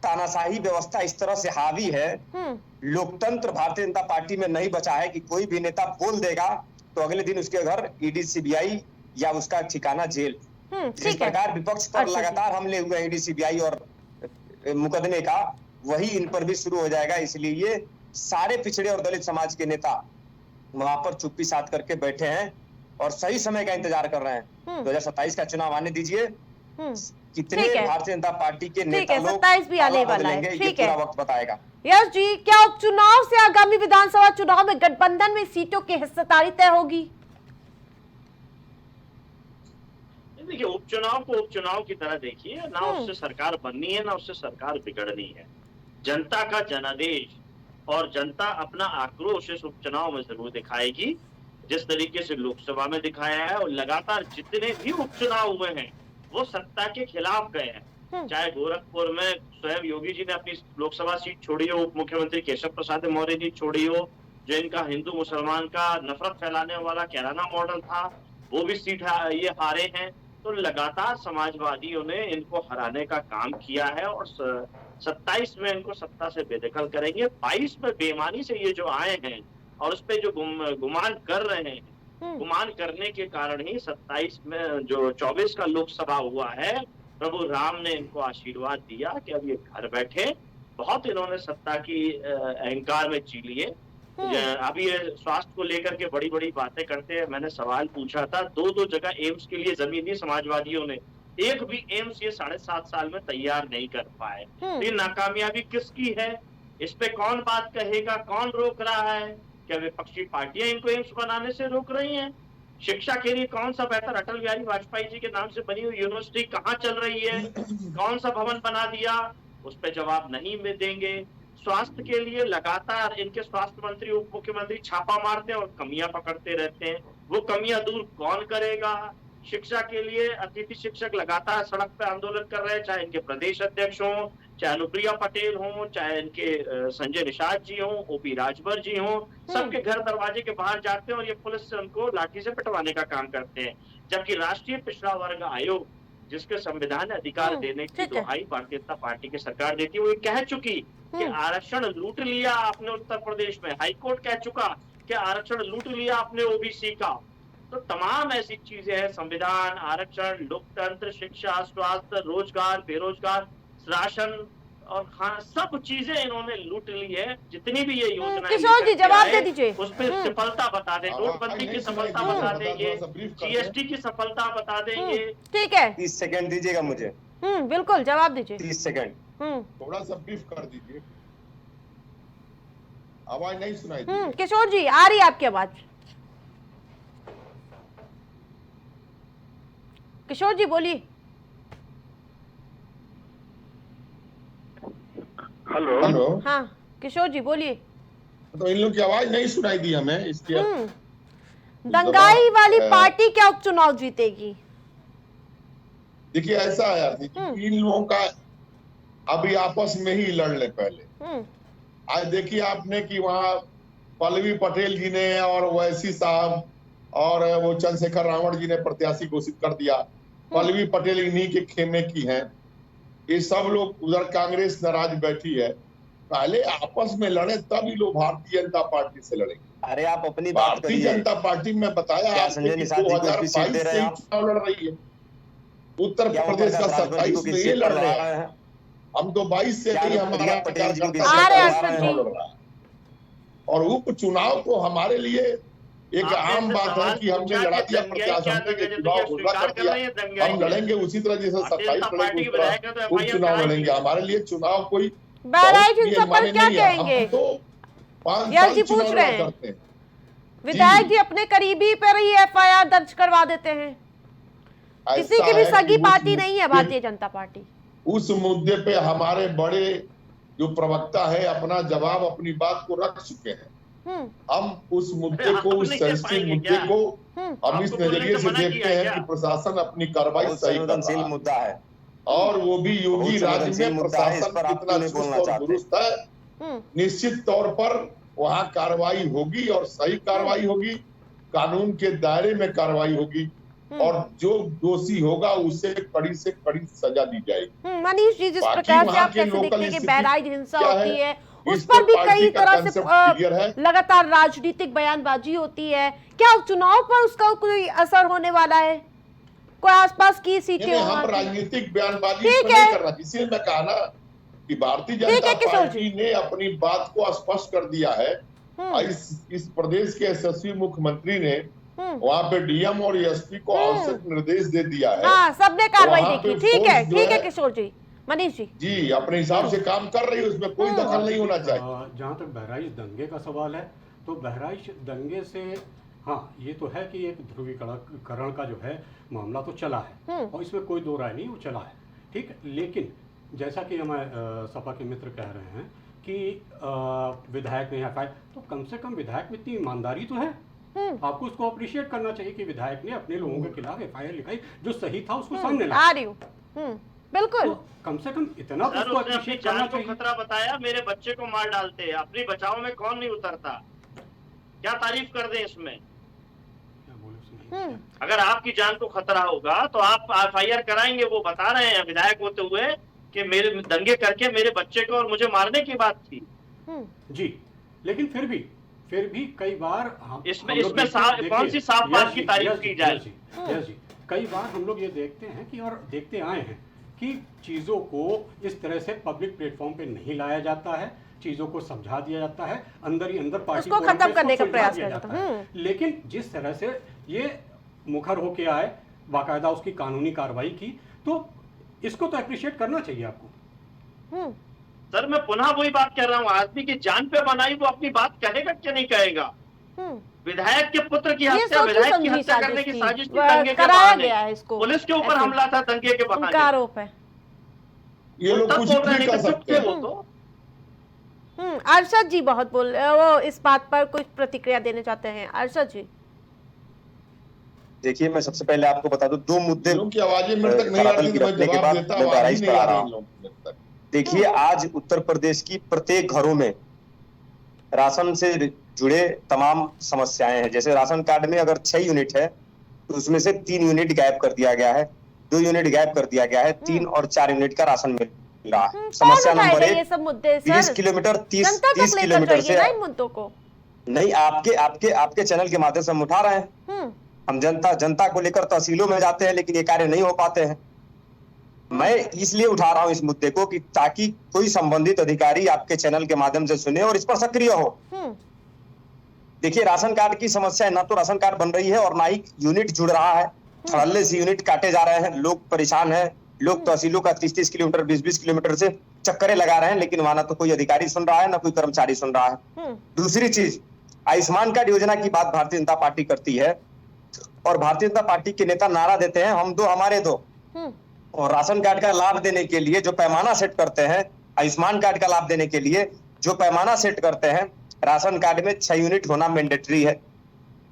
तानाशाही व्यवस्था इस तरह से हावी है, लोकतंत्र भारतीय जनता पार्टी में नहीं बचा है कि कोई भी नेता बोल देगा तो अगले दिन उसके घर ईडी सीबीआई या उसका ठिकाना जेल। जिस प्रकार विपक्ष पर लगातार हमले हुए ईडी सीबीआई और मुकदमे का, वही इन पर भी शुरू हो जाएगा। इसलिए ये सारे पिछड़े और दलित समाज के नेता वहां पर चुप्पी साध करके बैठे हैं और सही समय का इंतजार कर रहे हैं। 2027 का चुनाव आने दीजिए, कितने ठीक है। भारतीय जनता पार्टी के ठीक नेता है, लोग 27 भी आने ताला वाला है। बदलेंगे, ये ठीक है। पूरा वक्त बताएगा। यश जी, क्या उपचुनाव से आगामी विधानसभा चुनाव में गठबंधन में सीटों की हिस्सेदारी तय होगी? देखिए, उपचुनाव को उपचुनाव की तरह देखिए, ना उससे सरकार बननी है ना उससे सरकार बिगड़नी है। जनता का जनादेश और जनता अपना आक्रोश इस उपचुनाव में जरूर दिखाएगी, जिस तरीके से लोकसभा में दिखाया है। और लगातार जितने भी उपचुनाव हुए हैं वो सत्ता के खिलाफ गए हैं। चाहे गोरखपुर में स्वयं योगी जी ने अपनी लोकसभा सीट छोड़ी हो, उप मुख्यमंत्री केशव प्रसाद मौर्य जी छोड़ी हो, जो इनका हिंदू मुसलमान का नफरत फैलाने वाला कैराना मॉडल था, वो भी सीट ये हारे हैं। तो लगातार समाजवादियों ने इनको हराने का काम किया है और 27 में इनको सत्ता से बेदखल करेंगे। 22 में बेईमानी से ये जो आए हैं और उस पर जो गुमान कर रहे हैं, गुमान करने के कारण ही 27 में जो 24 का लोकसभा हुआ है, प्रभु राम ने इनको आशीर्वाद दिया कि अब ये घर बैठे। बहुत इन्होंने सत्ता की अहंकार में जी लिए। अभी ये स्वास्थ्य को लेकर के बड़ी बड़ी बातें करते हैं। मैंने सवाल पूछा था, दो जगह एम्स के लिए जमीन दी समाजवादियों ने, एक भी एम्स ये 7.5 साल में तैयार नहीं कर पाए। ये नाकामयाबी किसकी है? इस पे कौन बात कहेगा? कौन रोक रहा है? क्या विपक्षी पार्टियां इनको एम्स बनाने से रोक रही हैं? शिक्षा के लिए कौन सा बेहतर, अटल बिहारी वाजपेयी जी के नाम से बनी हुई यूनिवर्सिटी कहाँ चल रही है? कौन सा भवन बना दिया? उस पर जवाब नहीं देंगे। स्वास्थ्य के लिए लगातार इनके स्वास्थ्य मंत्री, उप मुख्यमंत्री छापा मारते हैं और कमियां पकड़ते रहते हैं। वो कमियां दूर कौन करेगा? शिक्षा के लिए अतिथि शिक्षक लगातार सड़क पे आंदोलन कर रहे हैं, चाहे इनके प्रदेश अध्यक्ष हों, चाहे अनुप्रिया पटेल हों, चाहे इनके संजय निषाद जी हों, ओपी राजभर जी हों, सबके घर दरवाजे के बाहर जाते हैं और ये पुलिस से उनको लाठी से पिटवाने का काम करते हैं। जबकि राष्ट्रीय पिछड़ा वर्ग आयोग, जिसके संविधान अधिकार देने की दुहाई भारतीय जनता पार्टी की सरकार देती है, वो ये कह चुकी कि आरक्षण लूट लिया आपने उत्तर प्रदेश में। हाईकोर्ट कह चुका कि आरक्षण लूट लिया आपने ओबीसी का। तो तमाम ऐसी चीजें हैं, संविधान, आरक्षण, लोकतंत्र, शिक्षा, स्वास्थ्य, रोजगार, बेरोजगार, राशन और खाना, सब चीजें इन्होंने लूट ली है। जितनी भी ये योजना किशोर जी जवाब दे दीजिए। उस पर सफलता बता दें, नोटबंदी की सफलता बता देंगे, जीएसटी की सफलता बता देंगे। ठीक है, 30 सेकंड दीजिएगा मुझे। बिल्कुल जवाब दीजिए। 30 सेकंड। थोड़ा सा ब्रीफ कर दीजिए, आवाज नहीं सुनाई। किशोर जी आ रही है आपकी आवाज। किशोर जी बोलिए। हेलो। हाँ किशोर जी बोलिए। तो इन लोग की आवाज नहीं सुनाई दी हमें, इसकी दंगाई वाली पार्टी क्या उपचुनाव जीतेगी? देखिए ऐसा है यार, इन लोगों का अभी आपस में ही लड़ ले पहले। आज देखिए आपने कि वहाँ पल्लवी पटेल जी ने और वैसी साहब और वो चंद्रशेखर रावण जी ने प्रत्याशी घोषित कर दिया। पल्लवी पटेल इन्हीं के खेमे की हैं। ये सब लोग, उधर कांग्रेस नाराज बैठी है। पहले आपस में लड़े तब ही लोग भारतीय जनता पार्टी से लड़ेंगे। अरे आप अपनी बात भारतीय जनता पार्टी में बताया संजय निषाद जी को सीट दे रहे हैं, चुनाव लड़ रही है। उत्तर प्रदेश का 27 में ये लड़ रहे हैं। हम तो 22 से नहीं, हमारा और उपचुनाव को हमारे लिए एक आम बात है कि हमने लड़ा दिया प्रत्याशी के चुनाव घोषणा कर दिया, हम लड़ेंगे उसी तरह जैसे 27 लड़ेंगे, उपचुनाव लड़ेंगे। हमारे लिए चुनाव कोई क्या कहेंगे? तो 5 साल पूछ रहे हैं, विधायक जी अपने करीबी पर ही एफआईआर दर्ज करवा देते हैं। किसी की भी सगी पार्टी नहीं है भारतीय जनता पार्टी। उस मुद्दे पे हमारे बड़े जो प्रवक्ता है अपना जवाब, अपनी बात को रख चुके हैं। हम उस मुद्दे को, उस सेंसिटिव मुद्दे को हम इस नजरिए से देखते हैं कि प्रशासन अपनी कार्रवाई सही कर रहा है। मुद्दा है और वो भी योगी राज में प्रशासन कितना चुस्त और दुरुस्त है। निश्चित तौर पर वहाँ कार्रवाई होगी और सही कार्रवाई होगी, कानून के दायरे में कार्रवाई होगी और जो दोषी होगा उसे कड़ी से कड़ी सजा दी जाएगी। मनीष जी, जिस प्रकार से आप कैसे देखते हैं कि बहराइच हिंसा होती है, उस पर भी कई तरह से लगातार राजनीतिक बयानबाजी होती है, क्या चुनाव पर उसका कोई असर होने वाला है? कोई आसपास की सीटें? हम राजनीतिक बयानबाजी नहीं कर रहा, इसीलिए मैं कहा ना कि भारतीय जनता पार्टी ने अपनी बात को स्पष्ट कर दिया है। इस प्रदेश के यशस्वी मुख्यमंत्री ने वहाँ पे डीएम और एसपी को आवश्यक निर्देश दे दिया है। हाँ, सबने कार्रवाई वहाँ देखी। पे ठीक फोर्स है किशोर जी, मनीष जी जी अपने हिसाब से काम कर रही है, उसमें कोई दखल नहीं होना चाहिए। जहाँ तक बहराइच दंगे का सवाल है, तो बहराइच दंगे से हाँ ये तो है कि एक ध्रुवीकरण का जो है मामला तो चला है और इसमें कोई दो राय नहीं, वो चला है, ठीक है। लेकिन जैसा कि हमारे सपा के मित्र कह रहे हैं कि विधायक ने एफआईआर, तो कम से कम विधायक में इतनी ईमानदारी तो है, आपको उसको अप्रिशिएट करना चाहिए कि विधायक ने अपने लोगों के खिलाफ एफआईआर लिखाई, जो सही था उसको सामने लाया। आ रही हूँ, बिल्कुल। तो कम से कम इतना तो उसको अप्रिशिएट करना चाहिए। खतरा बताया, मेरे बच्चे को मार डालते हैं, अपनी बचाव में कौन नहीं उतरता, क्या तारीफ कर दें इसमें। अगर आपकी जान को खतरा होगा तो आप एफआईआर कराएंगे। वो बता रहे हैं विधायक होते हुए कि मेरे दंगे करके मेरे बच्चे को और मुझे मारने की बात थी जी। लेकिन फिर भी कई बार इसमें कौन सी साफ बात की तारीफ की जाए। जी, कई बार हम लोग ये देखते हैं कि और देखते आए हैं कि चीजों को इस तरह से पब्लिक प्लेटफॉर्म पे नहीं लाया जाता है, चीजों को समझा दिया जाता है, अंदर ही अंदर पार्टी उसको खत्म करने का प्रयास किया जाता है। लेकिन जिस तरह से ये मुखर होके आए, बाकायदा उसकी कानूनी कार्रवाई की, तो इसको तो अप्रिशिएट करना चाहिए आपको। सर मैं पुनः वही बात कर रहा हूँ, आदमी की जान पे बनाई, वो अपनी बात कहेगा क्या नहीं कहेगा। विधायक के पुत्र की हत्या, विधायक की हत्या करने की साजिश थी दंगे के बहाने, पुलिस के ऊपर हमला था दंगे के बहाने, आरोप है। ये लोग कुछ नहीं कर सकते। वो तो अरशद जी बहुत वो इस बात पर कुछ प्रतिक्रिया देना चाहते हैं। अरशद जी देखिए, मैं सबसे पहले आपको बता दूं, दो मुद्दे की आवाजें मेरे तक नहीं आती, तो मैं जवाब देता हूं, आवाज नहीं आ रही। देखिए, आज उत्तर प्रदेश की प्रत्येक घरों में राशन से जुड़े तमाम समस्याएं हैं। जैसे राशन कार्ड में अगर 6 यूनिट है तो उसमें से 3 यूनिट गायब कर दिया गया है, 2 यूनिट गायब कर दिया गया है, 3 और 4 यूनिट का राशन मिल रहा है। समस्या नंबर 1, 20 किलोमीटर 30 किलोमीटर से इन मुद्दों को नहीं, आपके चैनल के माध्यम से हम उठा रहे हैं। हम जनता को लेकर तहसीलों में जाते हैं, लेकिन ये कार्य नहीं हो पाते हैं। मैं इसलिए उठा रहा हूं इस मुद्दे को कि ताकि कोई संबंधित अधिकारी आपके चैनल के माध्यम से सुने और इस पर सक्रिय हो। देखिए, राशन कार्ड की समस्या है, ना तो राशन कार्ड बन रही है और ना ही यूनिट जुड़ रहा है। धड़ल्ले से यूनिट काटे जा रहे हैं, लोग परेशान हैं। लोग तहसीलों का 30-30 किलोमीटर 20-20 किलोमीटर से चक्करे लगा रहे हैं, लेकिन वहां ना तो कोई अधिकारी सुन रहा है, ना कोई कर्मचारी सुन रहा है। दूसरी चीज, आयुष्मान कार्ड योजना की बात भारतीय जनता पार्टी करती है और भारतीय जनता पार्टी के नेता नारा देते हैं, हम दो हमारे दो। और राशन कार्ड का लाभ देने के लिए जो पैमाना सेट करते हैं, आयुष्मान कार्ड का लाभ देने के लिए जो पैमाना सेट करते हैं, राशन कार्ड में 6 यूनिट होना मैंडेटरी है।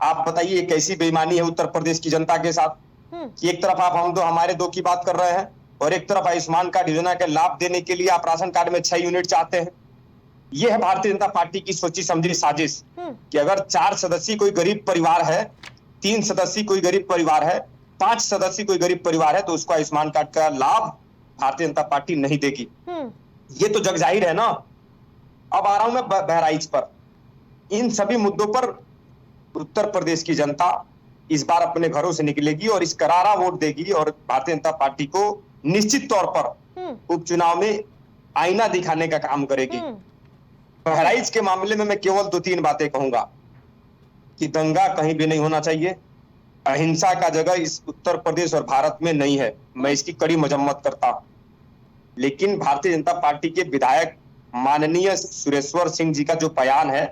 आप बताइए, ये कैसी बेईमानी है उत्तर प्रदेश की जनता के साथ कि एक तरफ आप हम दो हमारे दो की बात कर रहे हैं और एक तरफ आयुष्मान कार्ड योजना के लाभ देने के लिए आप राशन कार्ड में 6 यूनिट चाहते हैं। ये है भारतीय जनता पार्टी की सोची समझी साजिश कि अगर 4 सदस्यीय कोई गरीब परिवार है, 3 सदस्यीय कोई गरीब परिवार है, 5 सदस्यीय कोई गरीब परिवार है, तो उसको आयुष्मान कार्ड का लाभ भारतीय जनता पार्टी नहीं देगी। ये तो जग जाहिर है ना। अब आ रहा हूं मैं बहराइच पर। इन सभी मुद्दों पर उत्तर प्रदेश की जनता इस बार अपने घरों से निकलेगी और इस करारा वोट देगी और भारतीय जनता पार्टी को निश्चित तौर पर उपचुनाव में आईना दिखाने का काम करेगी। बहराइच के मामले में मैं केवल 2-3 बातें कहूंगा कि दंगा कहीं भी नहीं होना चाहिए। अहिंसा का जगह इस उत्तर प्रदेश और भारत में नहीं है, मैं इसकी कड़ी मजम्मत करता हूं। लेकिन भारतीय जनता पार्टी के विधायक माननीय सुरेश्वर सिंह जी का जो बयान है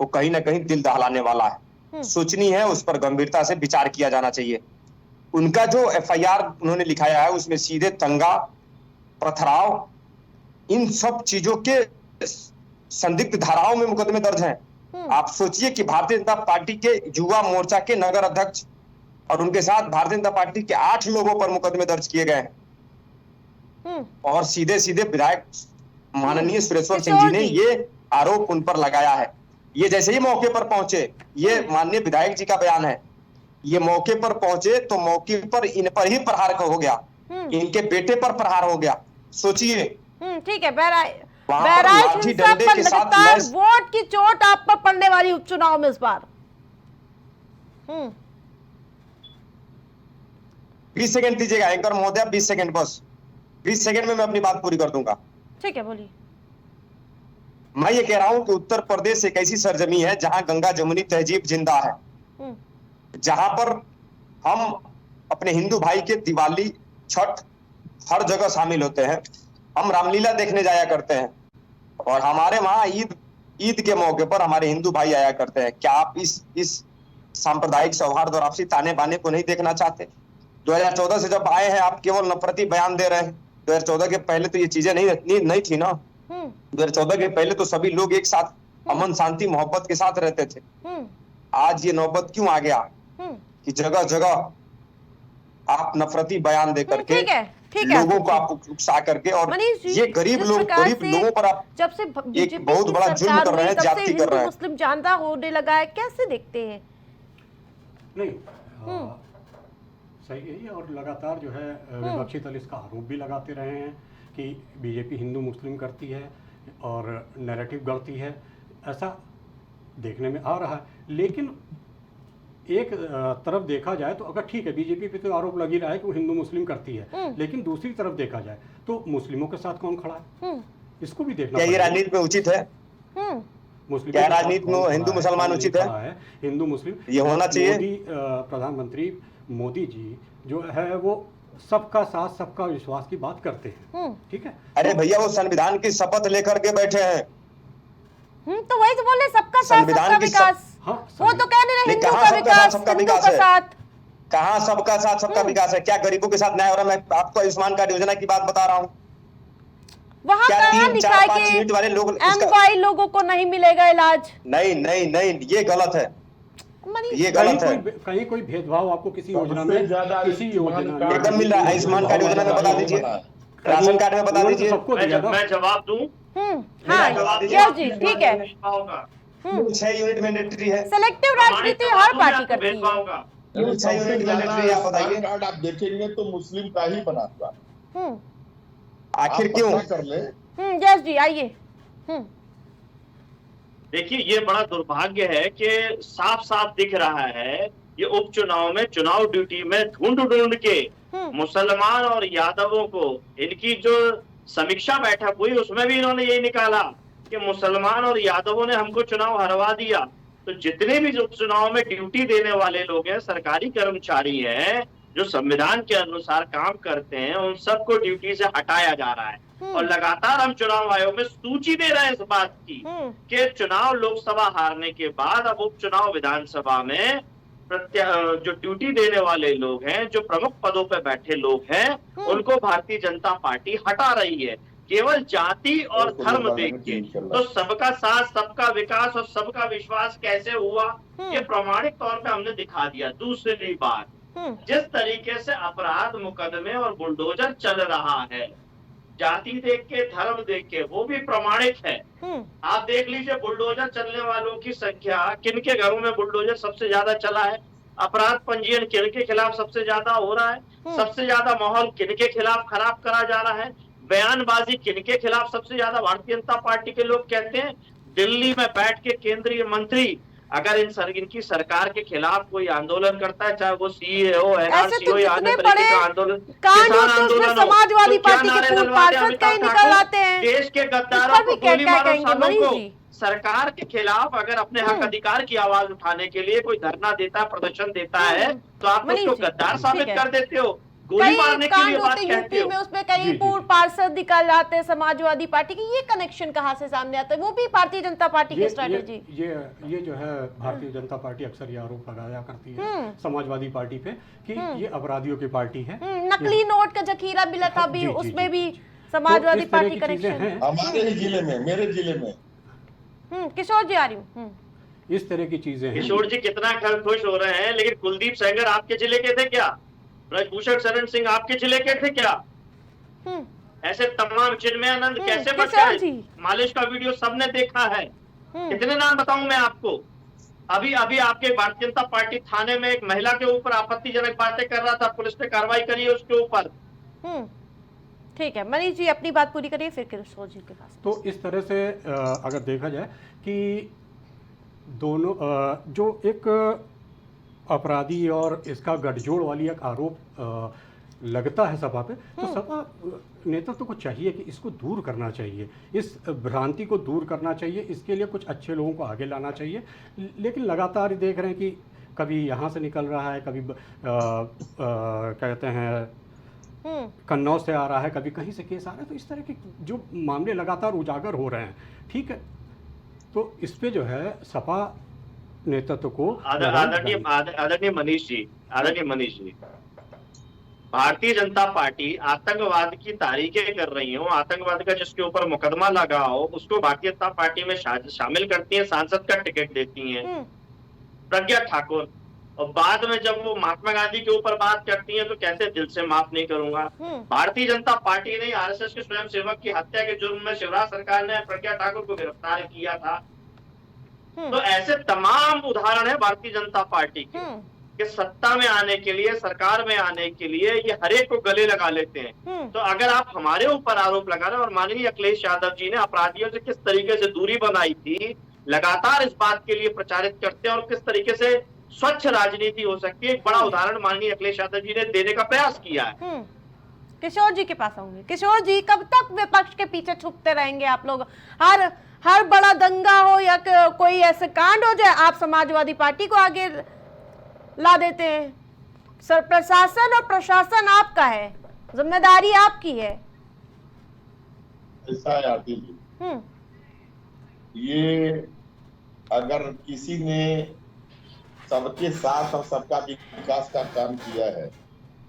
वो कहीं ना कहीं दिल दहलाने वाला है, सोचनी है, उस पर गंभीरता से विचार किया जाना चाहिए। उनका जो एफआईआर उन्होंने लिखाया है उसमें सीधे दंगा, पथराव, इन सब चीजों के संदिग्ध धाराओं में मुकदमे दर्ज हैं। आप सोचिए कि भारतीय जनता पार्टी के युवा मोर्चा के नगर अध्यक्ष और उनके साथ भारतीय जनता पार्टी के 8 लोगों पर मुकदमे दर्ज किए गए हैं और सीधे सीधे विधायक माननीय सुरेश्वर सिंह जी ने ये आरोप उन पर लगाया है। ये जैसे ही मौके पर पहुंचे, ये माननीय विधायक जी का बयान है, ये मौके पर पहुंचे तो मौके पर इन पर ही प्रहार हो गया, इनके बेटे पर प्रहार हो गया। सोचिए। ठीक है, बहराइच हिंसा पर लगातार वोट की चोट आप पर पड़ने वाली उपचुनाव में इस बार। 20 सेकंड दीजिएगा एंकर महोदय, 20 सेकंड बस, 20 सेकंड में मैं अपनी बात पूरी कर दूंगा। ठीक है, बोलिए। मैं ये कह रहा हूं कि उत्तर प्रदेश एक ऐसी सरजमी है जहां गंगा जमुनी तहजीब जिंदा है, जहां पर हम अपने हिंदू भाई के दिवाली, छठ हर जगह शामिल होते हैं। हम रामलीला देखने जाया करते हैं और हमारे वहां ईद के मौके पर हमारे हिंदू भाई आया करते हैं। क्या आप इस सांप्रदायिक सौहार्द और आपसी ताने बाने को नहीं देखना चाहते? 2014 से जब आए हैं आप केवल नफरती बयान दे रहे हैं। 2014 के पहले तो ये चीजें नहीं थी ना। 2014 के पहले तो सभी लोग एक साथ अमन शांति मोहब्बत के साथ रहते थे। आज ये नौबत क्यों आ गया कि जगह जगह आप नफरती बयान दे करके ठीक है, लोगों को आप उकसा करके और ये गरीब लोगों पर आप जब से एक बहुत बड़ा जुल्म कर रहे हैं, ज्यादती कर रहे हैं। मुस्लिम जानता होने लगा है, कैसे देखते हैं? नहीं, सही है। और लगातार जो है विपक्षी दल इसका आरोप भी लगाते रहे हैं कि बीजेपी हिंदू मुस्लिम करती है और नैरेटिव गढ़ती है, ऐसा देखने में आ रहा है। लेकिन एक तरफ देखा जाए तो अगर ठीक है, बीजेपी पे तो आरोप लग ही रहा है कि वो हिंदू मुस्लिम करती है, लेकिन दूसरी तरफ देखा जाए तो मुस्लिमों के साथ कौन खड़ा है, इसको भी देखना। क्या ये राजनीति में उचित है? क्या राजनीति में हिंदू मुसलमान उचित है? हिंदू मुस्लिम ये होना चाहिए। मोदी प्रधानमंत्री मोदी जी जो है वो सबका साथ सबका विश्वास की बात करते हैं, ठीक है। अरे भैया वो संविधान की शपथ लेकर के बैठे हैं। तो वही तो बोले, सबका साथ सबका विकास। वो तो कहने रहे हिंदू का विकास, सबका हिंदू विकास का है। साथ। कहाँ सबका साथ सबका विकास है? क्या गरीबों के साथ न्याय हो रहा है? मैं आपको आयुष्मान कार्ड योजना की बात बता रहा हूँ। वहाँ क्या कहाँ 3, लिखा 4, है 5 कि यूनिट वाले लोग एमवाई लोगों को नहीं मिलेगा इलाज? नहीं, ये गलत है, ये गलत है। कहीं कोई भेदभाव आपको किसी योजना में, किसी योजना में एकदम मिल रहा है। आयुष्मान कार्ड योजना में बता दीजिए, राशन कार्ड में बता दीजिए। सबको मैं जवाब दूं? हाँ यस जी, ठीक है। 6 यूनिट मैंडेटरी है। सेलेक्टिव राजनीति हर पार्टी करती है। 6 यूनिट मैंडेटरी, आप बताइए। कार्ड आप देखेंगे तो मुस्लिम का ही बना हुआ। आखिर क्यों? कर ले। यस जी, आइए। देखिए, ये बड़ा दुर्भाग्य है कि साफ साफ दिख रहा है ये उपचुनाव में, चुनाव ड्यूटी में ढूंढ के मुसलमान और यादवों को, इनकी जो समीक्षा बैठक हुई उसमें भी इन्होंने यही निकाला कि मुसलमान और यादवों ने हमको चुनाव हरवा दिया। तो जितने भी जो चुनाव में ड्यूटी देने वाले लोग हैं, सरकारी कर्मचारी हैं, जो संविधान के अनुसार काम करते हैं, उन सबको ड्यूटी से हटाया जा रहा है। और लगातार हम चुनाव आयोग में सूची दे रहे हैं इस बात की कि चुनाव लोकसभा हारने के बाद अब उपचुनाव विधानसभा में जो ड्यूटी देने वाले लोग हैं, जो प्रमुख पदों पर बैठे लोग हैं, उनको भारतीय जनता पार्टी हटा रही है केवल जाति और धर्म देख के। तो सबका साथ सबका विकास और सबका विश्वास कैसे हुआ, ये प्रमाणिक तौर पे हमने दिखा दिया। दूसरी बात, जिस तरीके से अपराध मुकदमे और बुलडोजर चल रहा है, जाति देख के, धर्म देख के, वो भी प्रमाणित है। आप देख लीजिए बुलडोजर चलने वालों की संख्या, किनके घरों में बुलडोजर सबसे ज्यादा चला है, अपराध पंजीयन किनके खिलाफ सबसे ज्यादा हो रहा है, सबसे ज्यादा माहौल किनके खिलाफ खराब करा जा रहा है, बयानबाजी किनके खिलाफ सबसे ज्यादा भारतीय जनता पार्टी के लोग कहते हैं। दिल्ली में बैठ के केंद्रीय मंत्री अगर इनकी सरकार के खिलाफ कोई आंदोलन करता है, चाहे वो सीए हो, एनआरसी हो या अन्य तरीके का आंदोलन, किसान आंदोलन हो, समाजवादी तो क्या पार्टी के नारे पूर्व डलवाते हैं पार्षद अमिताभ कहीं निकल ठाकुर? आते हैं। देश के गद्दारों को गोली मारो, सालों को जी। सरकार के खिलाफ अगर अपने हक अधिकार की आवाज उठाने के लिए कोई धरना देता है, प्रदर्शन देता है, तो आप उसको गद्दार साबित कर देते हो, गोली मारने के लिए बात कहते हो। में उसमें कई पूर्व पार्षद निकल जाते हैं समाजवादी पार्टी की, ये कनेक्शन कहाँ से सामने आता है? वो भी भारतीय जनता पार्टी की स्ट्रैटेजी। ये जो है भारतीय जनता पार्टी अक्सर ये आरोप लगाया करती है समाजवादी पार्टी पे कि ये अपराधियों की पार्टी है। नकली नोट का जखीरा मिला था भी, उसमें भी समाजवादी पार्टी कनेक्शन। हमारे जिले में, मेरे जिले में। किशोर जी आ रही हूँ। इस तरह की चीजें हैं। किशोर जी कितना खुश हो रहे हैं, लेकिन कुलदीप सेंगर आपके जिले के थे क्या? ब्रजभूषण शरण सिंह आपके जिले के थे क्या? ऐसे तमाम, चिन्मयानंद कैसे बच गए? मालिश का वीडियो सबने देखा है। कितने नाम बताऊं मैं आपको? अभी आपके भारतीय जनता पार्टी थाने में एक महिला के ऊपर आपत्तिजनक बातें कर रहा था, पुलिस ने कार्रवाई करी है उसके ऊपर। ठीक है, मनीष जी अपनी बात पूरी करिए, फिर किशोर जी के पास। तो इस तरह से अगर देखा जाए कि दोनों जो एक अपराधी और इसका गठजोड़ वाली एक आरोप लगता है सपा पे, तो सपा नेतृत्व को चाहिए कि इसको दूर करना चाहिए, इस भ्रांति को दूर करना चाहिए, इसके लिए कुछ अच्छे लोगों को आगे लाना चाहिए। लेकिन लगातार देख रहे हैं कि कभी यहाँ से निकल रहा है, कभी क्या कहते हैं कन्नौज से आ रहा है, कभी कहीं से केस आ रहा है। तो इस तरह के जो मामले लगातार उजागर हो रहे हैं, ठीक है, तो इस पे जो है सपा नेतृत्व को आदरणीय मनीष जी, भारतीय जनता पार्टी आतंकवाद की तारीखें कर रही हो, आतंकवाद का जिसके ऊपर मुकदमा लगा हो उसको भारतीय जनता पार्टी में शामिल करती है, सांसद का टिकट देती हैं प्रज्ञा ठाकुर, और बाद में जब वो महात्मा गांधी के ऊपर बात करती हैं तो कहते दिल से माफ नहीं करूंगा। भारतीय जनता पार्टी ने आरएसएस के स्वयंसेवक की हत्या के जुर्म में शिवराज सरकार ने प्रज्ञा ठाकुर को गिरफ्तार किया था। तो ऐसे तमाम उदाहरण है भारतीय जनता पार्टी के कि सत्ता में आने के लिए, सरकार में आने के लिए ये हरेक को गले लगा लेते हैं। तो अगर आप हमारे ऊपर आरोप लगा रहे हैं, और माननीय अखिलेश यादव जी ने अपराधियों से किस तरीके से दूरी बनाई थी, लगातार इस बात के लिए प्रचारित करते हैं, और किस तरीके से स्वच्छ राजनीति हो सकती है, एक बड़ा उदाहरण माननीय अखिलेश यादव जी ने देने का प्रयास किया है। किशोर जी के पास आऊंगे। किशोर जी, कब तक विपक्ष के पीछे छुपते रहेंगे आप लोग? हर बड़ा दंगा हो या कोई ऐसे कांड हो जाए, आप समाजवादी पार्टी को आगे ला देते हैं। प्रशासन और प्रशासन आपका है, जिम्मेदारी आपकी है। ऐसा है आरती जी, ये अगर किसी ने सबके साथ और सबका विकास का काम किया है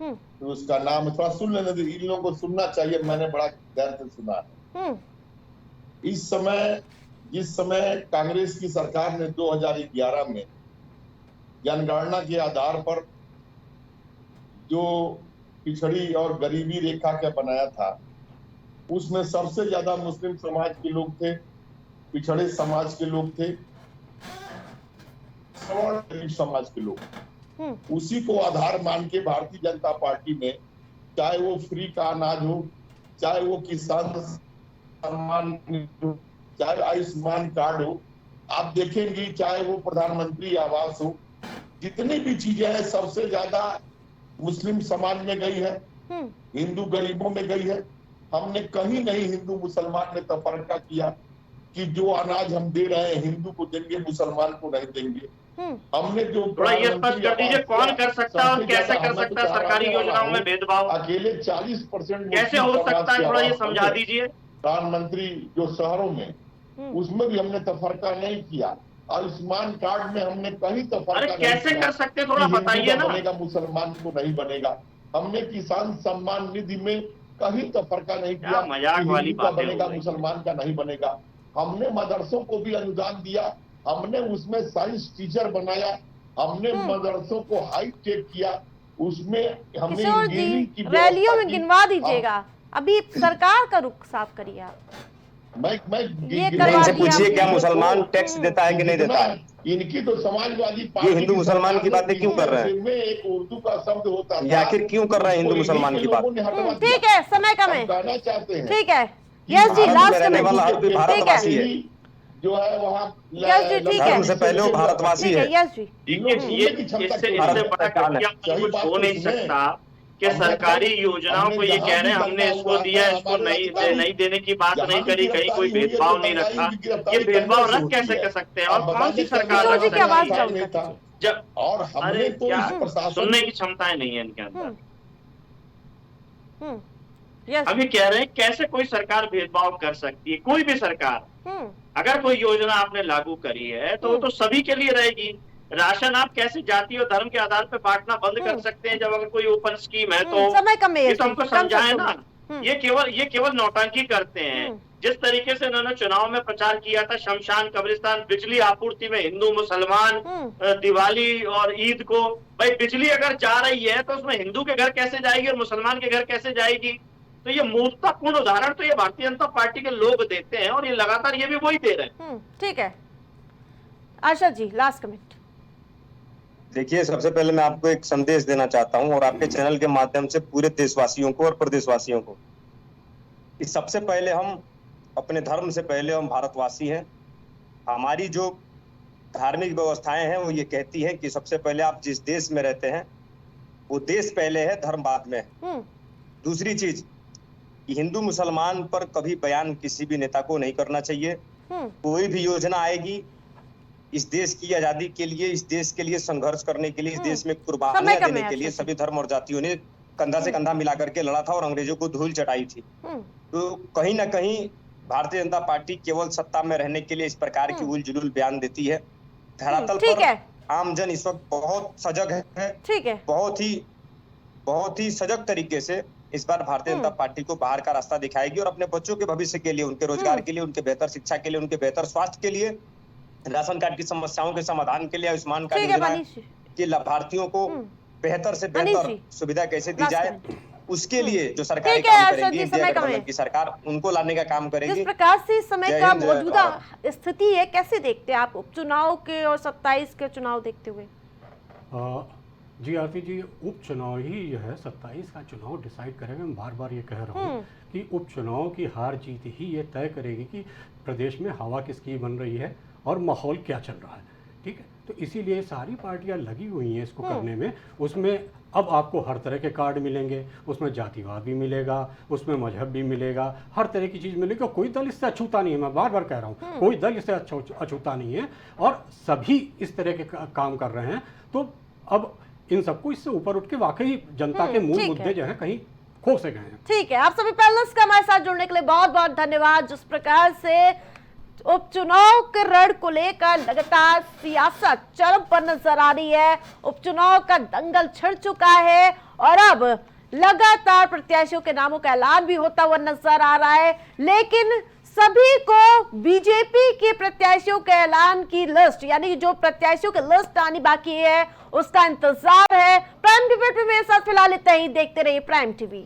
तो उसका नाम थोड़ा सुन लेने दो, इन लोगों को सुनना चाहिए, मैंने बड़ा ध्यान से सुना है। इस समय, जिस समय कांग्रेस की सरकार ने 2011 में जनगणना के आधार पर जो पिछड़ी और गरीबी रेखा का बनाया था, उसमें सबसे ज्यादा मुस्लिम समाज के लोग थे, पिछड़े समाज के लोग थे, गरीब समाज के लोग। उसी को आधार मान के भारतीय जनता पार्टी ने, चाहे वो फ्री का अनाज हो, चाहे वो किसान सम्मान हो, चाहे आयुष्मान कार्ड हो, आप देखेंगे चाहे वो प्रधानमंत्री आवास हो, जितनी भी चीजें हैं सबसे ज्यादा मुस्लिम समाज में गई है, हिंदू गरीबों में गई है। हमने कहीं नहीं हिंदू मुसलमान ने तफरका किया कि जो अनाज हम दे रहे हैं हिंदू को देंगे, मुसलमान को नहीं देंगे। हमने जो ये स्पष्ट कर दीजिए, कौन कर सकता है और कैसे कर सकता है सरकारी योजनाओं में भेदभाव? अकेले 40% कैसे हो सकता है, थोड़ा ये समझा दीजिए। प्रधानमंत्री जो शहरों में, उसमें भी हमने तफरका नहीं किया। आयुष्मान कार्ड में हमने कहीं तफरका नहीं कैसे कर सकते, थोड़ा बताइए ना। बनेगा मुसलमान को नहीं बनेगा। हमने किसान सम्मान निधि में कहीं तफरका नहीं किया, मजाक वाली बात बनेगा मुसलमान का नहीं बनेगा। हमने मदरसों को भी अनुदान दिया, हमने उसमें साइंस टीचर बनाया, हमने मदरसों को हाई टेक किया, उसमें हमने इंजीनियरिंग की रैलियों में गिनवा दीजिएगा। अभी सरकार का रुख साफ करिए आप। इनसे पूछिए क्या मुसलमान टैक्स देता है कि नहीं देता है? इनकी तो समाजवादी पार्टी, ये हिंदू मुसलमान की बातें क्यों कर रहे हैं? एक उर्दू का शब्द होता है, आखिर क्यों कर रहे हैं हिंदू मुसलमान की बात? ठीक है, समय कम है, कहना चाहते हैं। ठीक है, यस जी, लास्ट रहने वाला हर कोई भारतवासी है, जो है वहाँ यस जी, ठीक है, धर्म से पहले वो भारतवासी है। यस जी। इससे बड़ा कुछ हो नहीं सकता कि सरकारी योजनाओं को ये कह रहे हैं हमने इसको दिया, इसको नहीं देने की बात नहीं करी, कहीं कोई भेदभाव नहीं रखा। ये भेदभाव रख कैसे कर सकते हैं? और कौन सी सरकार रख सकती है जब, और हमने तो क्या सुनने की क्षमताएं नहीं है इनके अंदर। अभी कह रहे हैं कैसे कोई सरकार भेदभाव कर सकती है? कोई भी सरकार, अगर कोई योजना आपने लागू करी है तो वो तो सभी के लिए रहेगी। राशन आप कैसे जाति और धर्म के आधार पर बांटना बंद कर सकते हैं जब अगर कोई ओपन स्कीम है? तो समय कम है, ये तो हमको समझाए ना। ये केवल नौटंकी करते हैं। जिस तरीके से उन्होंने चुनाव में प्रचार किया था, शमशान कब्रिस्तान, बिजली आपूर्ति में हिंदू मुसलमान, दिवाली और ईद को, भाई बिजली अगर जा रही है तो उसमें हिंदू के घर कैसे जाएगी और मुसलमान के घर कैसे जाएगी? तो ये मूर्खतापूर्ण उदाहरण तो ये भारतीय जनता पार्टी के लोग देते हैं, और ये लगातार ये भी वही दे रहे हैं। ठीक है, आशा जी, लास्ट कमेंट। देखिए, सबसे पहले मैं आपको एक संदेश देना चाहता हूं, और आपके चैनल के माध्यम से पूरे देशवासियों को और प्रदेशवासियों को, कि सबसे पहले हम अपने धर्म से पहले हम भारतवासी हैं। हमारी जो धार्मिक व्यवस्थाएं हैं वो ये कहती हैं कि सबसे पहले आप जिस देश में रहते हैं वो देश पहले है, धर्म बाद में है। दूसरी चीज, हिंदू मुसलमान पर कभी बयान किसी भी नेता को नहीं करना चाहिए। कोई भी योजना आएगी इस देश की आजादी के लिए, इस देश के लिए संघर्ष करने के लिए, इस देश में समय कुर्बानियां कम देने है के लिए आपके सभी धर्म और जातियों ने कंधा से कंधा मिला करके लड़ा था और अंग्रेजों को धूल चटाई थी। तो कहीं ना कहीं भारतीय जनता पार्टी केवल सत्ता में रहने के लिए इस प्रकार की उल जुलूल बयान देती है। धरातल ठीक पर है। आम जन इस वक्त बहुत सजग है, ठीक है। बहुत ही सजग तरीके से इस बार भारतीय जनता पार्टी को बाहर का रास्ता दिखाएगी और अपने बच्चों के भविष्य के लिए, उनके रोजगार के लिए, उनके बेहतर शिक्षा के लिए, उनके बेहतर स्वास्थ्य के लिए, राशन कार्ड की समस्याओं के समाधान के लिए, आयुष्मान कार्ड ठीक है योजना मनीष जी। के लाभार्थियों को बेहतर से बेहतर जी। सुविधा कैसे दी लास्ट जाए, मिनट। उसके लिए जो सरकार ठीक है काम अर्षद करेगी, जी, इंडिया समय कम है। गठबंधन की सरकार उनको लाने का काम जिस करेगी। प्रकार से इस समय जय का हिंद, जय मौजूदा भारत। स्थिति है, कैसे देखते हैं आप उपचुनाव के और 27 के चुनाव देखते हुए? जी आरती जी, उपचुनाव ही यह है 27 का चुनाव डिसाइड करेगा। मैं बार बार ये कह रहा हूँ कि उपचुनाव की हार जीत ही ये तय करेगी कि प्रदेश में हवा किसकी बन रही है और माहौल क्या चल रहा है। ठीक है, तो इसीलिए सारी पार्टियां लगी हुई हैं इसको करने में। उसमें अब आपको हर तरह के कार्ड मिलेंगे, उसमें जातिवाद भी मिलेगा, उसमें मजहब भी मिलेगा, हर तरह की चीज़ मिलेगी। कोई दल इससे अछूता नहीं है, मैं बार बार कह रहा हूँ, कोई दल इससे अछूता नहीं है और सभी इस तरह के काम कर रहे हैं। तो अब इन सबको इससे ऊपर उठ के वाकई जनता के मूल मुद्दे जो हैं कहीं खो से गए हैं। ठीक है, आप सभी पैनलिस्ट का हमारे साथ जुड़ने के लिए बहुत बहुत धन्यवाद। जिस प्रकार से उपचुनाव के रण को लेकर लगातार सियासत चरम पर नजर आ रही है, उपचुनाव का दंगल छिड़ चुका है और अब लगातार प्रत्याशियों के नामों का ऐलान भी होता हुआ नजर आ रहा है, लेकिन सभी को बीजेपी के प्रत्याशियों के ऐलान की लिस्ट, यानी जो प्रत्याशियों की लिस्ट आनी बाकी है, उसका इंतजार है। प्राइम टीवी में मेरे साथ फिलहाल इतना ही। देखते रहिए प्राइम टीवी।